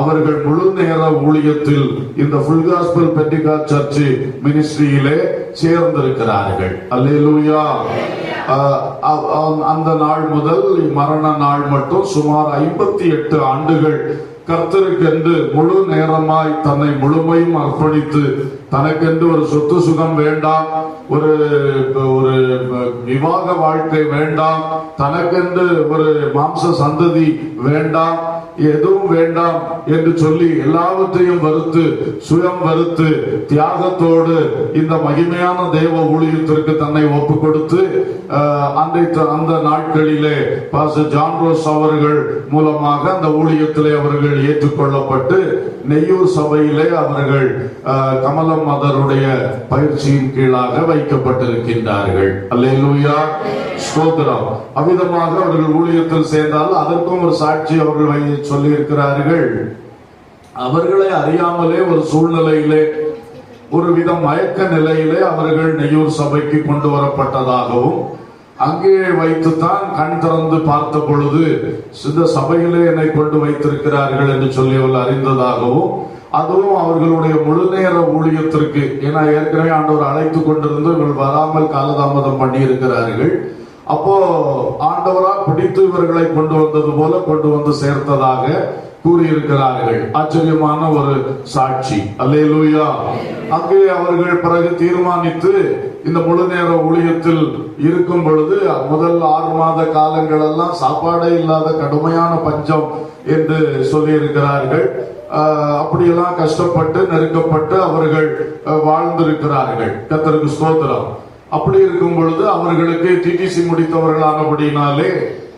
அவர்கள் முழு நேர ஊழியத்தில் இந்த ஃபுல் காஸ்பல் பெண்டிகாஸ்ட் சர்ச் மினிஸ்ட்ரியிலே சேர்ந்திருக்கிறார்கள். அல்லேலூயா. அந்த நாள் முதல் மரண நாள் மட்டும் சுமார் 58 ஆண்டுகள் கர்த்தருக்கென்று முழு நேரமாய் தன்னை முழுமையும் அர்ப்பணித்து, தனக்கென்று ஒரு சொத்து சுகம் வேண்டாம், ஒரு விவாக வாழ்க்கை வேண்டாம், தனக்கென்று ஒரு மாம்ச சந்ததி வேண்டாம், எதுவும் வேண்டாம் என்று சொல்லி எல்லாவற்றையும் வெறுத்து, சுயம் வெறுத்து, தியாகத்தோடு இந்த மகிமையான தேவ ஊழியத்திற்கு தன்னை ஒப்பு கொடுத்து அந்த நாட்களிலே பாஸ்டர் ஜான் ரோஸ் அவர்கள் மூலமாக அந்த ஊழியத்திலே அவர்கள் ஏற்றுக்கொள்ளப்பட்டு நெய்யூர் சபையிலே அவர்கள் கமலம் மதருடைய பயிற்சியின் கீழாக வைக்கப்பட்டிருக்கின்றார்கள். அல்லேலூயா. ஸ்தோத்திரம். அவ்விதமாக அவர்கள் ஊழியத்தில் சேர்ந்தால் அதற்கும் ஒரு சாட்சி அவர்கள் சொல்லி இருக்கிறார்கள். அவர்களை அறியாமலே ஒரு சூழ்நிலையிலே, ஒரு வித மயக்க நிலையிலே அவர்கள் நெய்யூர் சபைக்கு கொண்டு வரப்பட்டதாகவும், அங்கே வைத்துத்தான் கண் திறந்து பார்த்த பொழுது இந்த சபையிலே என்னை கொண்டு வைத்திருக்கிறார்கள் என்று சொல்லி அவர்கள் அறிந்ததாகவும், அதுவும் அவர்களுடைய முழு நேர ஊழியத்திற்கு, ஏன்னா ஏற்கனவே ஆண்டவர் அழைத்து கொண்டிருந்து இவர்கள் வராமல் காலதாமதம் பண்ணி இருக்கிறார்கள். அப்போ ஆண்டவரா பிடித்து இவர்களை கொண்டு வந்தது போல கொண்டு வந்து சேர்த்ததாக கூறியிருக்கிறார்கள். ஆச்சரியமான ஒரு சாட்சி. அல்லேலூயா. அங்கே அவர்கள் பிறகு தீர்மானித்து இந்த முழு நேர ஊழியத்தில் இருக்கும் பொழுது முதல் 6 மாத காலங்கள் எல்லாம் சாப்பாடே இல்லாத கடுமையான பஞ்சம் என்று சொல்லி இருக்கிறார்கள். அப்படியெல்லாம் கஷ்டப்பட்டு நெருக்கப்பட்டு அவர்கள் வாழ்ந்திருக்கிறார்கள். கர்த்தருக்கு ஸ்தோத்திரம். அப்படி இருக்கும் பொழுது அவர்களுக்கு டிடிசி முடித்தவர்களானபடினாலே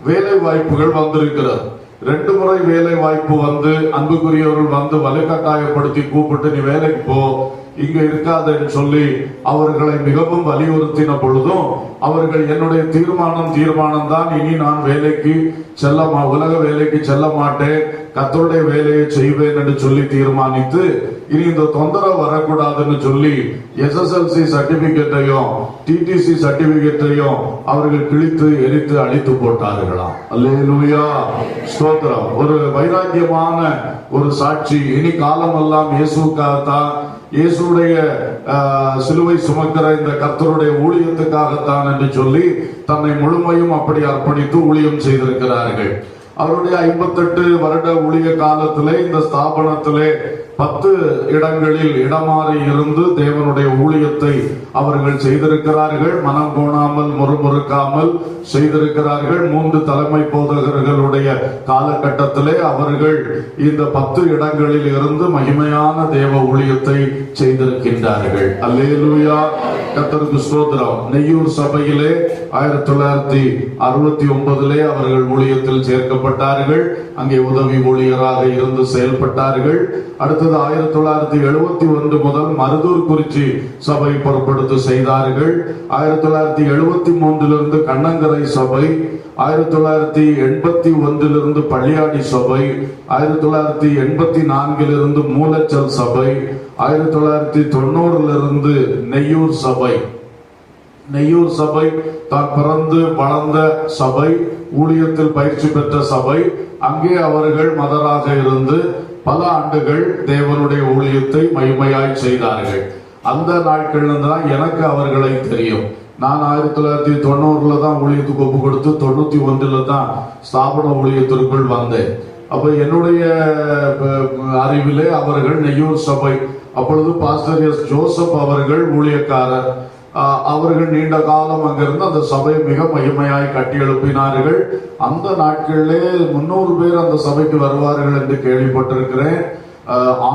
வேலை வாய்ப்புகள் வந்திருக்கிறது. 2 முறை வேலை வாய்ப்பு வந்து அன்புக்குரியவர்கள் வந்து வலுக்கட்டாயப்படுத்தி கூப்பிட்டு நீ வேலைக்கு போ, இங்க இருக்காதுன்னு சொல்லி அவர்களை மிகவும் வலியுறுத்தின பொழுதும் அவர்கள் என்னுடைய தீர்மானம் தான், இனி நான் வேலைக்கு உலக வேலைக்கு செல்ல மாட்டேன், கர்த்தருடைய வேலையை செய்வேன் என்று சொல்லி தீர்மானித்து இனி இந்த தொந்தரவு வரக்கூடாதுன்னு சொல்லி SSLC சர்டிபிகேட்டையும் டிடிசி சர்டிபிகேட்டையும் அவர்கள் கிழித்து எரித்து அழித்து போட்டார்களாம். அல்லேலூயா. ஸ்தோத்திரம். ஒரு வைராக்கியமான ஒரு சாட்சி. இனி காலமெல்லாம் இயேசுக்காகத்தான், இயேசுடைய சிலுவை சுமக்கிற இந்த கர்த்தருடைய ஊழியத்துக்காகத்தான் என்று சொல்லி தன்னை முழுமையும் அப்படி அர்ப்பணித்து ஊழியம் செய்திருக்கிறார்கள். அவருடைய 58 வருட ஊழிய காலத்திலே இந்த ஸ்தாபனத்திலே 10 இடங்களில் இடமாறி இருந்து தேவனுடைய ஊழியத்தை அவர்கள் செய்திருக்கிறார்கள். மனம் கோணாமல் முறுமுறுக்காமல் செய்திருக்கிறார்கள். 3 தலைமை போதகர்களுடைய காலகட்டத்திலே அவர்கள் இந்த 10 இடங்களில் இருந்து மகிமையான தேவ ஊழியத்தை செய்திருக்கின்றார்கள். அல்லேலூயா. கர்த்தருக்கு ஸ்தோத்திரம். நெய்யூர் சபையிலே 1969 அவர்கள் ஊழியத்தில் சேர்க்கப்பட்டார்கள். அங்கே உதவி ஊழியராக இருந்து செயல்பட்டார்கள். அடுத்தது 1971 முதல் மருதூர் குறிச்சி சபை பொறுப்படுத்த செய்தார்கள். 1973 கண்ணங்கரை சபை, 1981 பள்ளியாடி சபை, 1984 மூலச்சல் சபை, 1990 நெய்யூர் சபை. நெய்யூர் சபை தான் பிறந்து வளர்ந்த சபை, ஊழியத்தில் பயிற்சி பெற்ற சபை. அங்கே அவர்கள் மதராக இருந்து பல ஆண்டுகள் தேவனுடைய ஊழியத்தை மகிமையாய் செய்தார்கள். அந்த நாட்கள் தான் எனக்கு அவர்களை தெரியும். நான் 1990 தான் ஊழியத்துக்கு ஒப்பு கொடுத்து 91 தான் ஸ்தாபன ஊழியத்திற்குள் வந்தேன். அப்ப என்னுடைய அறிவிலே அவர்கள் நெய்யூர் சபை, அப்பொழுது பாஸ்டர் எஸ் ஜோசப் அவர்கள் ஊழியக்காரர். அவர்கள் நீண்ட காலம் அங்கிருந்து அந்த சபையை மிக மகிமையாய் கட்டி எழுப்பினார்கள். அந்த நாட்களிலே 300 பேர் அந்த சபைக்கு வருவார்கள் என்று கேள்விப்பட்டிருக்கிறேன்.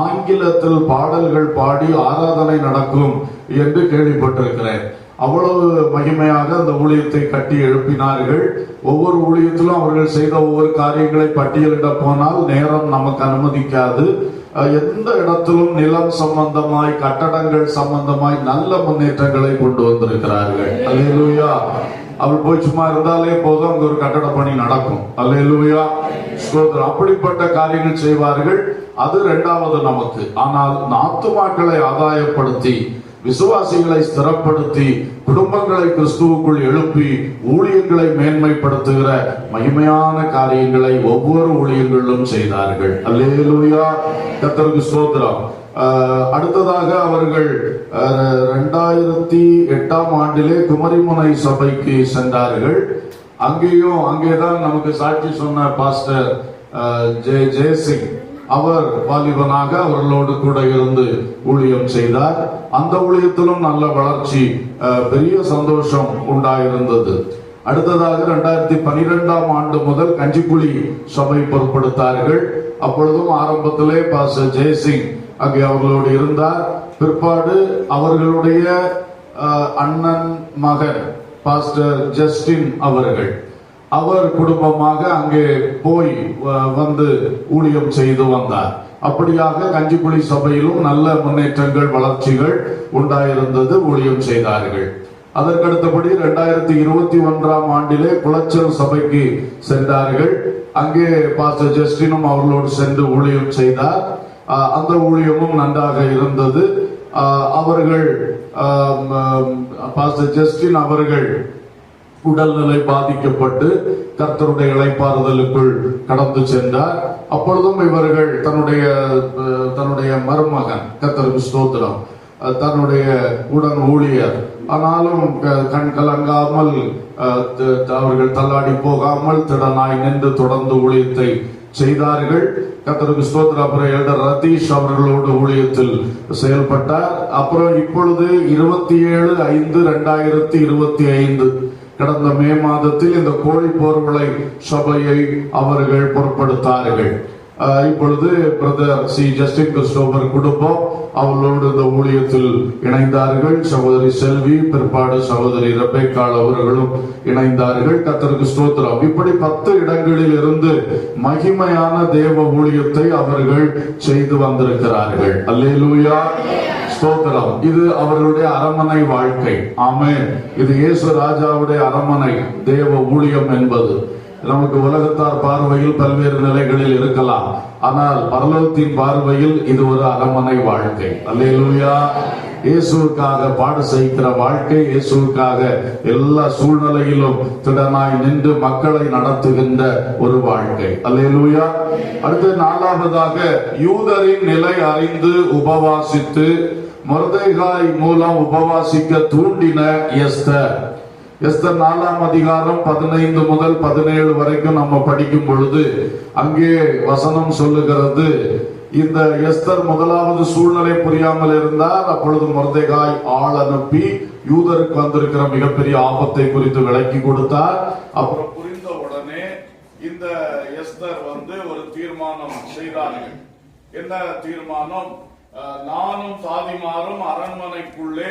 ஆங்கிலத்தில் பாடல்கள் பாடி ஆராதனை நடக்கும் என்று கேள்விப்பட்டிருக்கிறேன். அவ்வளவு மகிமையாக அந்த ஊழியத்தை கட்டி எழுப்பினார்கள். ஒவ்வொரு ஊழியத்திலும் அவர்கள் செய்த ஒவ்வொரு காரியங்களை பட்டியலிட போனால் நேரம் நமக்கு அனுமதிக்காது. எந்த இடத்திலும் நிலம் சம்பந்தமாய், கட்டடங்கள் சம்பந்தமாய் நல்ல முன்னேற்றங்களை கொண்டு வந்திருக்கிறார்கள். அல்லேலூயா. அவள் போய் சும்மா இருந்தாலே போதும், அங்க ஒரு கட்டட பணி நடக்கும். அல்லேலூயா. ஸ்தோத்திரம். அப்படிப்பட்ட காரியங்கள் செய்வார்கள். அது இரண்டாவது நமக்கு. ஆனால் ஆத்துமாக்களை ஆதாயப்படுத்தி, விசுவாசிகளை ஸ்திரப்படுத்தி, குடும்பங்களை கிறிஸ்துவுக்குள் எழுப்பி, ஊழியங்களை மேன்மைப்படுத்துகிற மகிமையான காரியங்களை ஒவ்வொரு ஊழியங்களிலும் செய்தார்கள். அல்லேலூயா. கர்த்தருக்கு ஸ்தோத்திரம். அடுத்ததாக அவர்கள் 2008ஆம் ஆண்டிலே குமரிமுனை சபைக்கு சென்றார்கள். அங்கேதான் நமக்கு சாட்சி சொன்ன பாஸ்டர் ஜெயசிங், அவர் வாலிபனாக அவர்களோடு கூட இருந்து ஊழியம் செய்தார். அந்த ஊழியத்திலும் நல்ல வளர்ச்சி, பெரிய சந்தோஷம் உண்டாயிருந்தது. அடுத்ததாக 2012ஆம் ஆண்டு முதல் கஞ்சிக்குழி சபை பொறுப்படுத்தார்கள். அப்பொழுதும் ஆரம்பத்திலே பாஸ்டர் ஜெயசிங் அங்கே அவர்களோடு இருந்தார். பிற்பாடு அவர்களுடைய அண்ணன் மகன் பாஸ்டர் ஜஸ்டின் அவர் குடும்பமாக அங்கே போய் வந்து ஊழியம் செய்து வந்தார். அப்படியாக கஞ்சிக்குழி சபையிலும் நல்ல முன்னேற்றங்கள், வளர்ச்சிகள் உண்டாயிருந்தது. ஊழியம் செய்தார்கள். அதற்கடுத்தபடி 2021ஆம் ஆண்டிலே குளச்சல் சபைக்கு சென்றார்கள். அங்கே பாஸ்டர் ஜஸ்டினும் அவர்களோடு சென்று ஊழியம் செய்தார். அந்த ஊழியமும் நன்றாக இருந்தது. அவர்கள் பாஸ்டர் ஜஸ்டின் அவர்கள் உடல்நிலை பாதிக்கப்பட்டு கர்த்தருடைய இளைப்பாறுதலுக்குள் கடந்து சென்றார். அப்பொழுதும் இவர்கள் தன்னுடைய மருமகன், கர்த்தருக்கு ஸ்தோத்திரம், தன்னுடைய உடன் ஊழியர், ஆனாலும் கண் கலங்காமல், அவர்கள் தள்ளாடி போகாமல் திடனாய் நின்று தொடர்ந்து ஊழியத்தை செய்தார்கள். கர்த்தருக்கு ஸ்தோத்திரம். அப்புறம் எல்டர் ரதீஷ் அவர்களோடு ஊழியத்தில் செயல்பட்டார். அப்புறம் இப்பொழுது 27/5/2025 கடந்த மே மாதத்தில் இந்த கோழி போர்வளை சபையை அவர்கள் பொறுப்படுத்தார்கள். இப்பொழுது பிரதர் சி ஜஸ்டின் கிறிஸ்டோபர் குடும்பம் அவர்களோடு இந்த ஊழியத்தில் இணைந்தார்கள். சகோதரி செல்வி, பிற்பாடு சகோதரி ரெபேக்காள் அவர்களும் இணைந்தார்கள். கர்த்தருக்கு ஸ்தோத்திரம். இப்படி 10 இடங்களில் இருந்து மகிமையான தேவ ஊழியத்தை அவர்கள் செய்து வந்திருக்கிறார்கள். அல்லேலூயா. ஸ்தோத்திரம். இது அவர்களுடைய அரமனை வாழ்க்கை. ஆமென். இது இயேசு ராஜாவுடைய அரமனை தேவ ஊழியம் என்பது. நமக்கு உலகத்தார் பார்வையில் பல்வேறு நிலைகளில் இருக்கலாம். ஆனால் பரலோகத்தின் பார்வையில் இது ஒரு அரமனை வாழ்க்கை. அல்லேலூயா. இயேசுவுக்காக பாடு செய்கிற வாழ்க்கை, இயேசுவுக்காக எல்லா சூழ்நிலையிலும் திடனாய் நின்று மக்களை நடத்துகின்ற ஒரு வாழ்க்கை. அல்லேலூயா. அடுத்து 4வதாக யூதரின் நிலை அறிந்து உபவாசித்து மொர்தெகாய் மூலம் உபவாசிக்க தூண்டின எஸ்தர். 4ஆம் அதிகாரம் 15 முதல் 17 வரைக்கும் நம்ம படிக்கும் பொழுது அங்கே வசனம் சொல்லுகிறது, இந்த எஸ்தர் முதலாவது சூழ்நிலை புரியாமல் இருந்தார். அப்பொழுது மொர்தெகாய் ஆள் அனுப்பி யூதருக்கு வந்திருக்கிற மிகப்பெரிய ஆபத்தை குறித்து விளக்கி கொடுத்தார். அப்புறம் புரிந்த உடனே இந்த எஸ்தர் ஒரு தீர்மானம் செய்தார்கள். என்ன தீர்மானம்? நானும் தாதிமாரும் அரண்மனைக்குள்ளே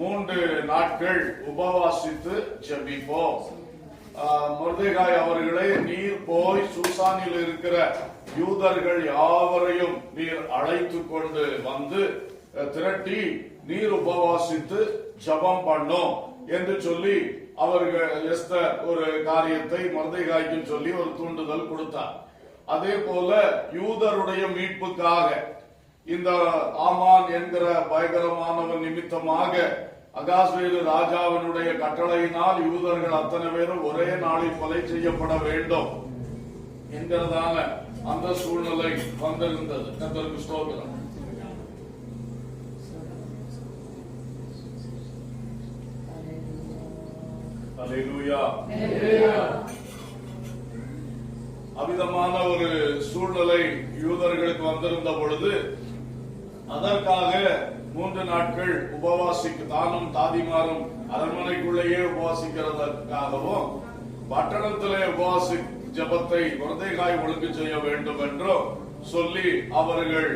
3 நாட்கள் உபவாசித்து ஜெபிப்போம். மொர்தெகாய் அவர்களே, நீர் போய் சூசானில் இருக்கிற யூதர்கள் யாவரையும் நீர் அழைத்து கொண்டு வந்து திரட்டி நீர் உபவாசித்து ஜெபம் பண்ணோம் என்று சொல்லி அவர்கள் எஸ்தர் ஒரு காரியத்தை மொர்தெகாய்க்கு சொல்லி ஒரு தூண்டுதல் கொடுத்தார். அதே போல யூதருடைய மீட்புக்காக இந்த ஆமான் என்கிற பயங்கரமானவன் நிமித்தமாக அகாஸ்வேரு ராஜாவினுடைய கட்டளையினால் யூதர்கள் அத்தனை பேரும் ஒரே நாளில் கொலை செய்யப்பட வேண்டும் என்கிறதான அந்த சூழ்நிலை வந்திருந்தது. கர்த்தருக்கு ஸ்தோத்திரம். அல்லேலூயா. அவிதமான ஒரு சூழ்நிலை யூதர்களுக்கு வந்திருந்த பொழுது அதற்காக 3 நாட்கள் தானும் தாதிமாரும் அரண்மனைக்குள்ளேயே உபவாசிக்கிறதற்காகவும் பட்டணத்திலே உபவாசி ஜபத்தை மொர்தெகாய் ஒழுங்கு செய்ய வேண்டும் என்றும் சொல்லி அவர்கள்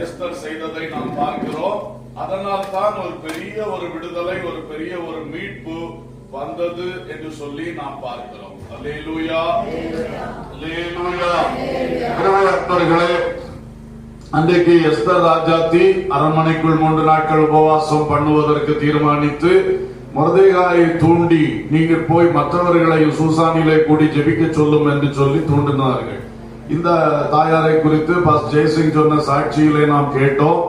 எஸ்தர் செய்ததை நாம் பார்க்கிறோம். அதனால் தான் ஒரு பெரிய ஒரு விடுதலை, ஒரு பெரிய ஒரு மீட்பு வந்தது என்று சொல்லி நாம் பார்க்கிறோம். அல்லேலூயா, அல்லேலூயா. அன்பர்களே, அன்றைக்கு எஸ்தர் ராஜாத்தி அரண்மனைக்குள் 3 நாட்கள் உபவாசம் பண்ணுவதற்கு தீர்மானித்து மொர்தெகாயை தூண்டி, நீங்கள் போய் மற்றவர்களை சூசானிலே கூடி ஜெபிக்க சொல்லும் என்று சொல்லி தூண்டினார்கள். இந்த தாயாரை குறித்து பாஸ்டர் ஜெயசிங் சொன்ன சாட்சியிலே நாம் கேட்டோம்.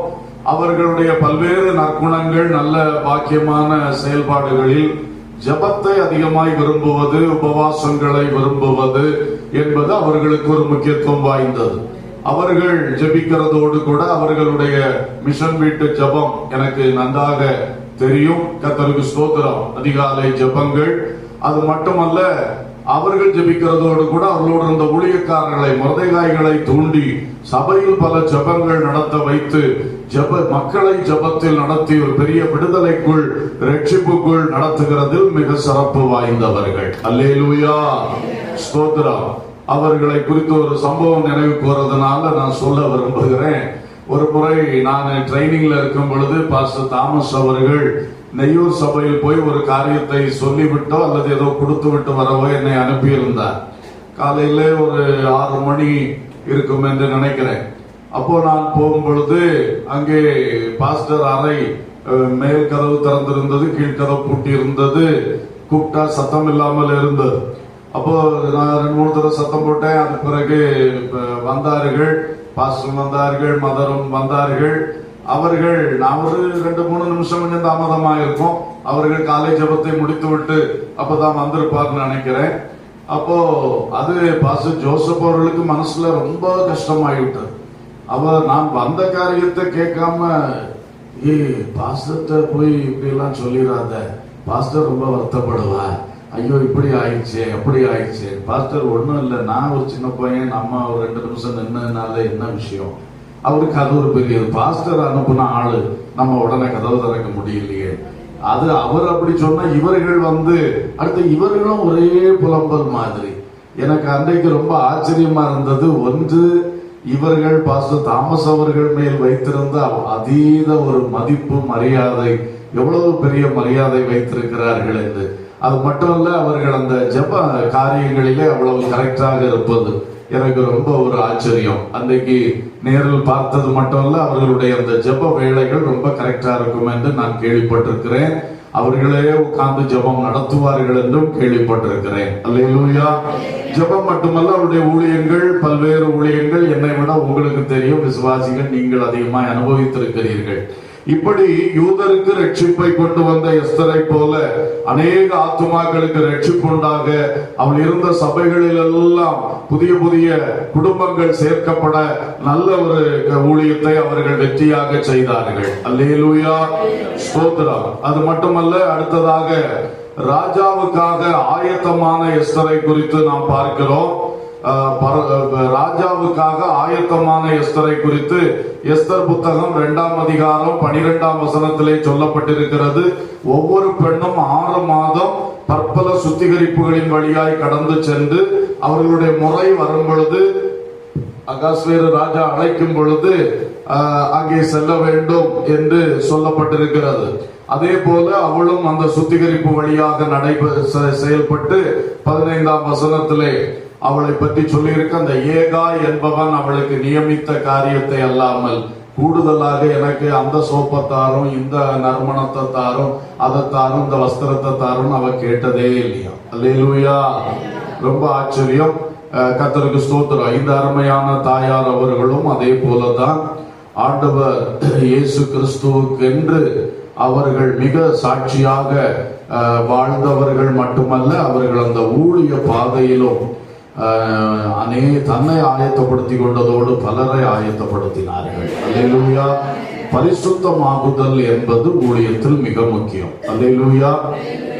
அவர்களுடைய பல்வேறு நற்குணங்கள், நல்ல பாக்கியமான செயல்பாடுகளில் ஜபத்தை அதிகமாய் விரும்புவது, உபவாசங்களை விரும்புவது என்பது அவர்களுக்கு ஒரு முக்கியத்துவம் வாய்ந்தது. அவர்கள் ஜெபிக்கிறதோடு கூட அவர்களுடைய மிஷன் வீட்டு ஜபம் எனக்கு நன்றாக தெரியும். கர்த்தருக்கு ஸ்தோத்திரம். அதிகாலை ஜபங்கள், அது மட்டுமல்ல, அவர்கள் ஜெபிக்கிறதோடு கூட அவர்களோடு இருந்த ஊழியக்காரர்களை, மொர்தெகாய்களை தூண்டி சபையில் பல ஜபங்கள் நடத்த வைத்து மக்களை ஜபத்தில் நடத்தி ஒரு பெரிய விடுதலைக்குள், ரட்சிப்புக்குள் நடத்துகிறதில் மிக சிறப்பு வாய்ந்தவர்கள். அல்லேலூயா, ஸ்தோத்திரம். அவர்களை குறித்து ஒரு சம்பவம் நினைவுக்கு வருவதனால நான் சொல்ல விரும்புகிறேன். ஒரு முறை நான் ட்ரைனிங்ல இருக்கும் பொழுது பாஸ்டர் தாமஸ் அவர்கள் நெய்யூர் சபையில் போய் ஒரு காரியத்தை சொல்லிவிட்டோ அல்லது ஏதோ கொடுத்து விட்டு வரவோ என்னை அனுப்பியிருந்தார். காலையில ஒரு 6 மணி இருக்கும் என்று நினைக்கிறேன். அப்போ நான் போகும் பொழுது அங்கே பாஸ்டர் அறை மேல் கதவு திறந்திருந்தது, கீழ்கதவு பூட்டி இருந்தது. கூப்பிட்டா சத்தம் இல்லாமல் இருந்தது. அப்போ நான் 2-3 தடவை சத்தம் போட்டேன். அது பிறகு வந்தார்கள், பாஸ்டர் வந்தார்கள், மதரும் வந்தார்கள். அவர்கள், நான் ஒரு 2-3 நிமிஷம் கொஞ்சம் தாமதமாக இருக்கும். அவர்கள் காலை ஜபத்தை முடித்து விட்டு அப்பதான் வந்திருப்பார்னு நினைக்கிறேன். அப்போ அது பாஸ்டர் ஜோசப் அவர்களுக்கு மனசுல ரொம்ப கஷ்டமாயிவிட்டது. அவர் நான் வந்த காரியத்தை கேட்காம, பாஸ்டர்கிட்ட போய் இப்படி எல்லாம் சொல்லிடாத, பாஸ்டர் ரொம்ப வருத்தப்படுவா, ஐயோ இப்படி ஆயிடுச்சு அப்படி ஆயிடுச்சு. பாஸ்டர் ஒன்றும் இல்லை, நான் ஒரு சின்ன பையன், நம்ம ஒரு 2 நிமிஷம் நின்னதுனால என்ன விஷயம். அவருக்கு அது ஒரு பெரிய, பாஸ்டர் அனுப்புன ஆளு, நம்ம உடனே கதவு திறக்க முடியலையே. அது அவர் அப்படி சொன்னா இவர்கள் அடுத்து இவர்களும் ஒரே புலம்பல் மாதிரி. எனக்கு அன்றைக்கு ரொம்ப ஆச்சரியமா இருந்தது. ஒன்று, இவர்கள் பாஸ்டர் தாமஸ் அவர்கள் மேல் வைத்திருந்த அதீத ஒரு மதிப்பு, மரியாதை, எவ்வளவு பெரிய மரியாதை வைத்திருக்கிறார்கள் என்று. அது மட்டுமல்ல, அவர்கள் அந்த ஜப காரியங்களிலே அவ்வளவு கரெக்டாக இருப்பது எனக்கு ரொம்ப ஒரு ஆச்சரியம். அன்றைக்கு நேரில் பார்த்தது மட்டுமல்ல, அவர்களுடைய அந்த ஜப வேளைகள் ரொம்ப கரெக்டா இருக்கும் என்று நான் கேள்விப்பட்டிருக்கிறேன். அவர்களே உட்கார்ந்து ஜபம் நடத்துவார்கள் என்றும் கேள்விப்பட்டிருக்கிறேன். அல்லேலூயா. ஜபம் மட்டுமல்ல, அவருடைய ஊழியங்கள், பல்வேறு ஊழியங்கள் என்னை விட உங்களுக்கு தெரியும். விசுவாசிகள், நீங்கள் அதிகமாக அனுபவித்திருக்கிறீர்கள். இப்படி யூதருக்கு ரட்சிப்பை கொண்டு வந்த எஸ்தரை போல அநேக ஆத்துமாக்களுக்கு ரட்சிப்புண்டாக அவள் இருந்த சபைகளில் எல்லாம் புதிய புதிய குடும்பங்கள் சேர்க்கப்பட நல்ல ஒரு ஊழியத்தை அவர்கள் வெற்றியாக செய்தார்கள். அல்லேலூயா, ஸ்தோத்திரம். அது மட்டுமல்ல, அடுத்ததாக ராஜாவுக்காக ஆயத்தமான எஸ்தரை குறித்து நாம் பார்க்கிறோம். ராஜாவுக்காக ஆயத்தமான எஸ்தரை குறித்து எஸ்தர் புத்தகம் 2ஆம் அதிகாரம் 12ஆம் வசனத்திலே சொல்லப்பட்டிருக்கிறது. ஒவ்வொரு பெண்ணும் 6 மாதம் பற்பல சுத்திகரிப்புகளின் வழியாய் கடந்து சென்று அவர்களுடைய முறை வரும் பொழுது, அகாஸ்வேரு ராஜா அழைக்கும் பொழுது அங்கே செல்ல வேண்டும் என்று சொல்லப்பட்டிருக்கிறது. அதே போல அவளும் அந்த சுத்திகரிப்பு வழியாக செயல்பட்டு 15ஆம் வசனத்திலே அவளை பற்றி சொல்லியிருக்க, அந்த ஏகா என்பவன் அவளுக்கு நியமித்த காரியத்தை அல்லாமல் கூடுதலாக எனக்கு அந்த சோப்பத்தாரும், இந்த நறுமணத்தை தாரும், அதை தாரும், இந்த வஸ்திரத்தை தாரும் அவ கேட்டதே இல்லையா. அல்லேலூயா. ரொம்ப ஆச்சரியம். கர்த்தருக்கு ஸ்தோத்திரம். இந்த அருமையான தாயார் அவர்களும் அதே போலதான் ஆண்டவர் இயேசு கிறிஸ்துவுக்கு என்று அவர்கள் மிக சாட்சியாக வாழ்ந்தவர்கள் மட்டுமல்ல, அவர்கள் அந்த ஊழிய பாதையிலும் தன்னை ஆயத்தப்படுத்தி கொண்டதோடு பலரை ஆயத்தப்படுத்தினார்கள். அல்லேலூயா. பரிசுத்தமாகுதல் என்பது ஊழியத்தில் மிக முக்கியம். அல்லேலூயா.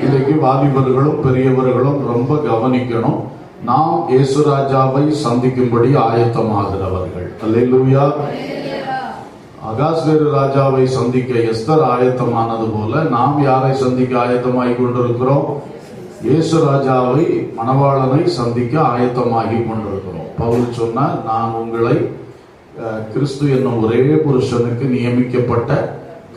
இன்னைக்கு வாலிபர்களும் பெரியவர்களும் ரொம்ப கவனிக்கணும். நாம் இயேசு ராஜாவை சந்திக்கும்படி ஆயத்தமாகிறவர்கள். அல்லேலூயா. அகாஸ்வேரு ராஜாவை சந்திக்க எஸ்தர் ஆயத்தமானது போல நாம் யாரை சந்திக்க ஆயத்தமாகி கொண்டிருக்கிறோம்? இயேசு ராஜாவை, மணவாளனை சந்திக்க ஆயத்தமாகி கொண்டிருக்கிறோம். பவுல் சொன்னார், நான் உங்களை கிறிஸ்து என்னும் ஒரே புருஷனுக்கு நியமிக்கப்பட்ட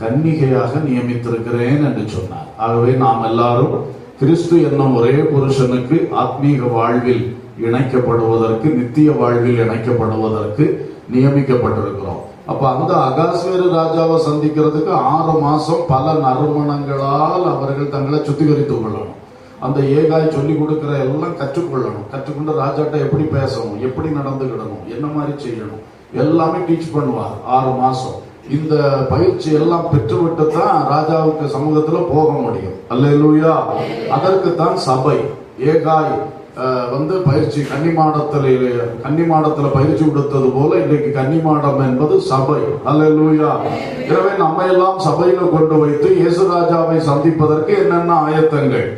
கன்னிகையாக நியமித்திருக்கிறேன் என்று சொன்னார். ஆகவே நாம் எல்லாரும் கிறிஸ்து என்னும் ஒரே புருஷனுக்கு ஆத்மீக வாழ்வில் இணைக்கப்படுவதற்கு, நித்திய வாழ்வில் இணைக்கப்படுவதற்கு நியமிக்கப்பட்டிருக்கிறோம். அப்ப அந்த அகாஸ்வேரு ராஜாவை சந்திக்கிறதுக்கு 6 மாசம் பல நறுமணங்களால் அவர்கள் தங்களை சுத்திகரித்துக் கொள்ளணும். அந்த ஏகாய் சொல்லி கொடுக்கிற எல்லாம் கற்றுக்கொள்ளணும். கற்றுக்கொண்டு ராஜாட்ட எப்படி பேசணும், எப்படி நடந்துக்கிடணும், என்ன மாதிரி செய்யணும், எல்லாமே டீச் பண்ணுவார் 6 மாசம். இந்த பயிற்சி எல்லாம் பெற்றுவிட்டு தான் ராஜாவுக்கு சமூகத்துல போக முடியும். அல்லேலூயா. அதற்குத்தான் சபை. ஏகாய் பயிற்சி கன்னிமாடத்துல பயிற்சி கொடுத்தது போல இன்றைக்கு கன்னிமாடம் என்பது சபை. அல்லேலூயா. எனவே நம்ம எல்லாம் சபையில கொண்டு வைத்து இயேசு ராஜாவை சந்திப்பதற்கு என்னென்ன ஆயத்தங்கள்,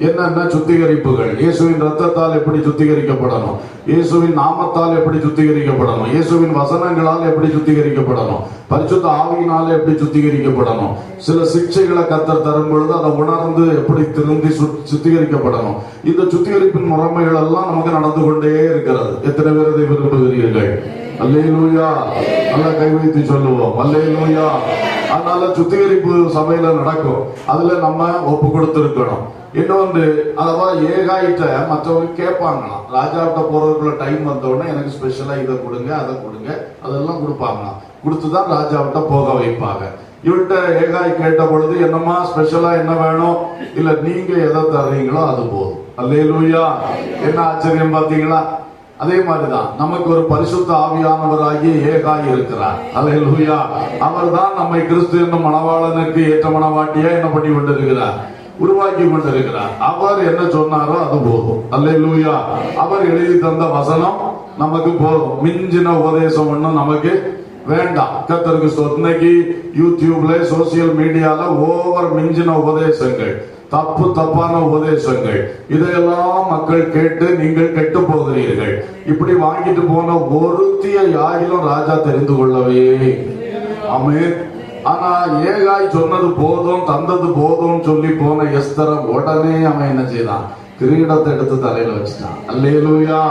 என்னென்ன சுத்திகரிப்புகள், இயேசுவின் ரத்தத்தால் எப்படி சுத்திகரிக்கப்படணும், இயேசுவின் நாமத்தால் எப்படி சுத்திகரிக்கப்படணும், இயேசுவின் வசனங்களால் எப்படி சுத்திகரிக்கப்படணும், பரிசுத்த ஆவியினால எப்படி சுத்திகரிக்கப்படணும், சில சிக்ஷைகளை கர்த்தர் தரும் பொழுது அதை உணர்ந்து எப்படி திருந்தி சுத்திகரிக்கப்படணும். இந்த சுத்திகரிப்பின் முறைமைகள் எல்லாம் நமக்கு நடந்து கொண்டே இருக்கிறது. எத்தனை பேர் இதை விரும்புகிறீர்கள்? அல்லேலூயா. நல்லா கை வைத்து சொல்லுவோம் அல்லேலூயா. அதனால சுத்திகரிப்பு சபையில நடக்கும். அதுல நம்ம ஒப்பு கொடுத்திருக்கணும். இன்னொன்று, அதவா ஏகாயிட்ட மற்றவங்க கேட்பாங்களாம். ராஜாவிட்ட போறதுக்குள்ள டைம் வந்த உடனே எனக்கு ஸ்பெஷலா இதை கொடுங்க, அதை கொடுங்க, அதெல்லாம் கொடுப்பாங்களாம். கொடுத்துதான் ராஜாவிட்ட போக வைப்பாங்க. இவர்கிட்ட ஏகாய் கேட்ட பொழுது என்னமா ஸ்பெஷலா என்ன வேணும், இல்ல நீங்க எதை தர்றீங்களோ அது போதும். அல்லேலூயா. என்ன ஆச்சரியம் பாத்தீங்களா? அதே மாதிரிதான் நமக்கு ஒரு பரிசுத்த ஆவியானவராகிய ஏகாய் இருக்கிறார். அல்லேலூயா. அவர் தான் நம்மை கிறிஸ்து என்னும் மணவாளனுக்கு ஏற்ற மணவாட்டியா என்ன பண்ணி கொண்டிருக்கிறார், உருவாக்கி கொண்டிருக்கிறார். அவர் என்ன சொன்னாரோ அது போதும். அல்லேலூயா. அவர் எழுதி தந்த வசனம் நமக்கு போதும். மிஞ்சின உபதேசம் ஒண்ணும் நமக்கு வேண்டாம். கர்த்தருக்கு ஸ்தோத்திரம். இன்னைக்கு யூடியூப்ல சோசியல் மீடியால ஓவர் மிஞ்சின உபதேசங்கள், தப்பான உபதேசங்கள், இதையெல்லாம் மக்கள் கேட்டு நீங்கள் கெட்டு போகிறீர்கள். இப்படி வாங்கிட்டு போன ஒருத்திய யாரிலும் ராஜா தெரிந்து கொள்ளவே. ஆமென். ஆனா ஏகாய் சொன்னது போதும், தந்தது போதும் சொல்லி போன எஸ்தரை உடனே அவன் என்ன செய்தான், கிரீடத்தை எடுத்து தலையில வச்சுட்டான். அல்லேலூயா.